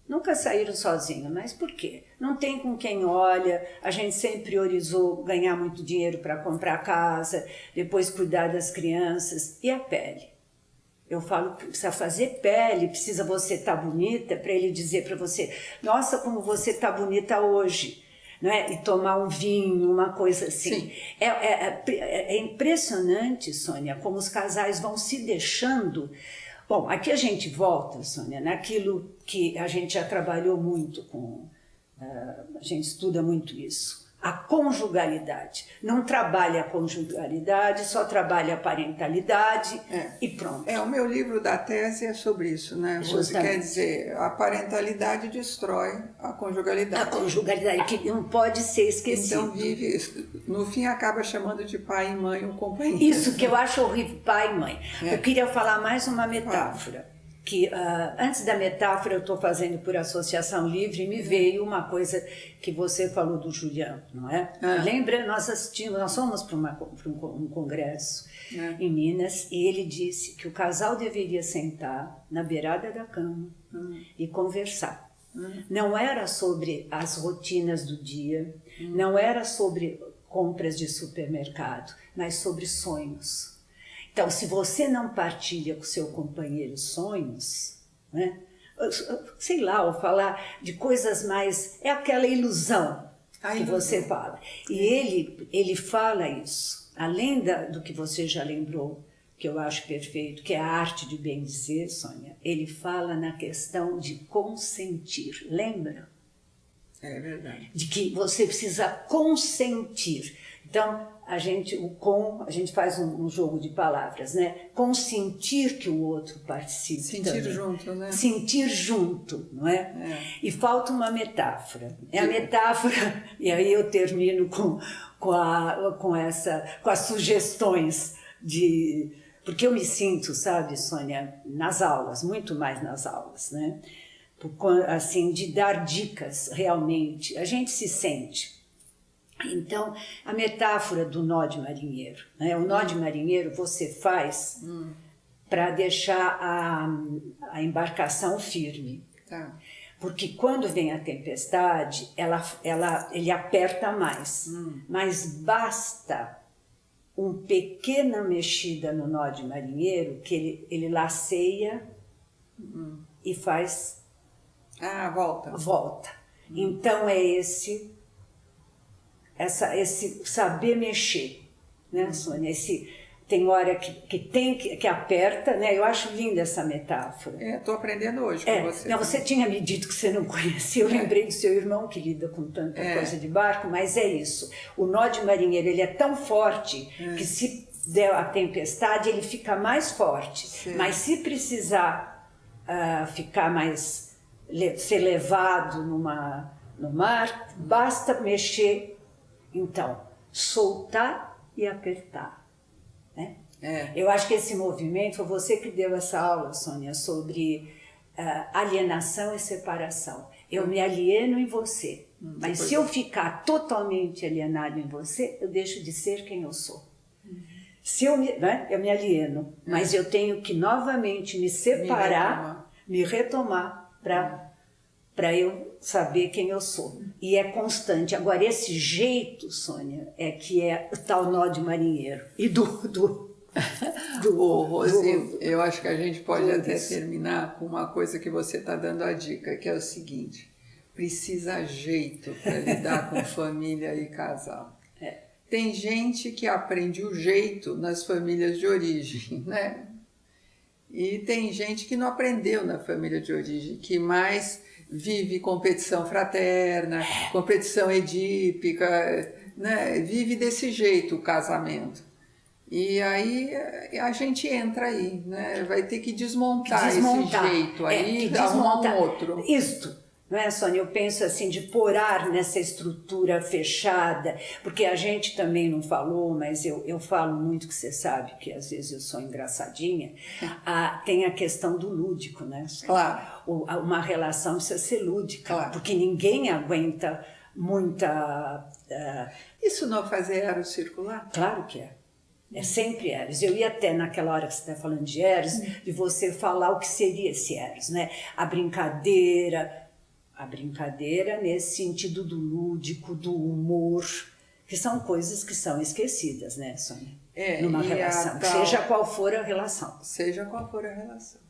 nunca saíram sozinhos. Mas por quê? Não tem com quem olha, a gente sempre priorizou ganhar muito dinheiro para comprar casa, depois cuidar das crianças. E a pele? Eu falo que precisa fazer pele, precisa você estar bonita, para ele dizer para você, nossa, como você está bonita hoje. Não é? E tomar um vinho, uma coisa assim. É impressionante, Sônia, como os casais vão se deixando. Bom, aqui a gente volta, Sônia, naquilo que a gente já trabalhou muito com, a gente estuda muito isso. a conjugalidade. Não trabalha a conjugalidade, só trabalha a parentalidade e pronto. O meu livro da tese é sobre isso, né, Rose? Quer dizer, a parentalidade destrói a conjugalidade. A conjugalidade que não pode ser esquecida. Então no fim acaba chamando de pai e mãe um companheiro. Isso que eu acho horrível, pai e mãe. Eu queria falar mais uma metáfora. Que antes da metáfora eu estou fazendo por associação livre e me veio uma coisa que você falou do Julião, não é? Lembra, nós fomos para um congresso em Minas e ele disse que o casal deveria sentar na beirada da cama e conversar. Não era sobre as rotinas do dia, não era sobre compras de supermercado, mas sobre sonhos. Então, se você não partilha com seu companheiro sonhos, né? Sei lá, ou falar de coisas mais... É aquela ilusão que você fala. E ele fala isso, além do que você já lembrou, que eu acho perfeito, que é a arte de bem dizer, Sônia, ele fala na questão de consentir. Lembra? É verdade. De que você precisa consentir. Então, a gente faz um jogo de palavras, né? Consentir que o outro participe. Sentir também. Junto, né? Sentir junto, não é? E falta uma metáfora. É a metáfora, e aí eu termino com as sugestões de... Porque eu me sinto, sabe, Sônia, nas aulas, muito mais nas aulas, né? Assim, de dar dicas, realmente. A gente se sente. Então, a metáfora do nó de marinheiro, né? O nó de marinheiro você faz para deixar a embarcação firme. Tá. Porque quando vem a tempestade, ele aperta mais. Mas basta uma pequena mexida no nó de marinheiro que ele laceia e faz... Volta. Então, é esse saber mexer, né, Sônia? Tem hora que aperta, né? Eu acho linda essa metáfora. Estou aprendendo hoje com você. Não, você tinha me dito que você não conhecia, eu lembrei do seu irmão que lida com tanta coisa de barco, mas é isso. O nó de marinheiro, ele é tão forte que se der a tempestade, ele fica mais forte. Sim. Mas se precisar ficar mais, ser levado no mar, basta mexer. Então, soltar e apertar. Né? Eu acho que esse movimento, foi você que deu essa aula, Sônia, sobre alienação e separação. Eu me alieno em você, mas se eu ficar totalmente alienado em você, eu deixo de ser quem eu sou. Se eu me alieno, mas eu tenho que novamente me separar, me retomar para eu saber quem eu sou. E é constante. Agora, esse jeito, Sônia, que é o tal nó de marinheiro. E Rose, eu acho que a gente pode até terminar com uma coisa que você está dando a dica, que é o seguinte: precisa jeito para lidar com família e casal. Tem gente que aprende o jeito nas famílias de origem, né? E tem gente que não aprendeu na família de origem, que mais vive competição fraterna, competição edípica, né? Vive desse jeito o casamento. E aí a gente entra aí, né? Vai ter que desmontar esse jeito aí e arrumar um outro. Isto, não é, Sônia? Eu penso assim, de porar nessa estrutura fechada, porque a gente também não falou, mas eu falo muito, que você sabe que às vezes eu sou engraçadinha, tem a questão do lúdico, né, Sônia? Claro. Uma relação precisa ser lúdica, claro, porque ninguém aguenta muita... Isso não fazer Eros circular? Claro que é. É sempre Eros. Eu ia até naquela hora que você está falando de Eros, de você falar o que seria esse Eros, né? A brincadeira nesse sentido do lúdico, do humor, que são coisas que são esquecidas, né, Sônia? Numa relação, seja qual for a relação. Seja qual for a relação.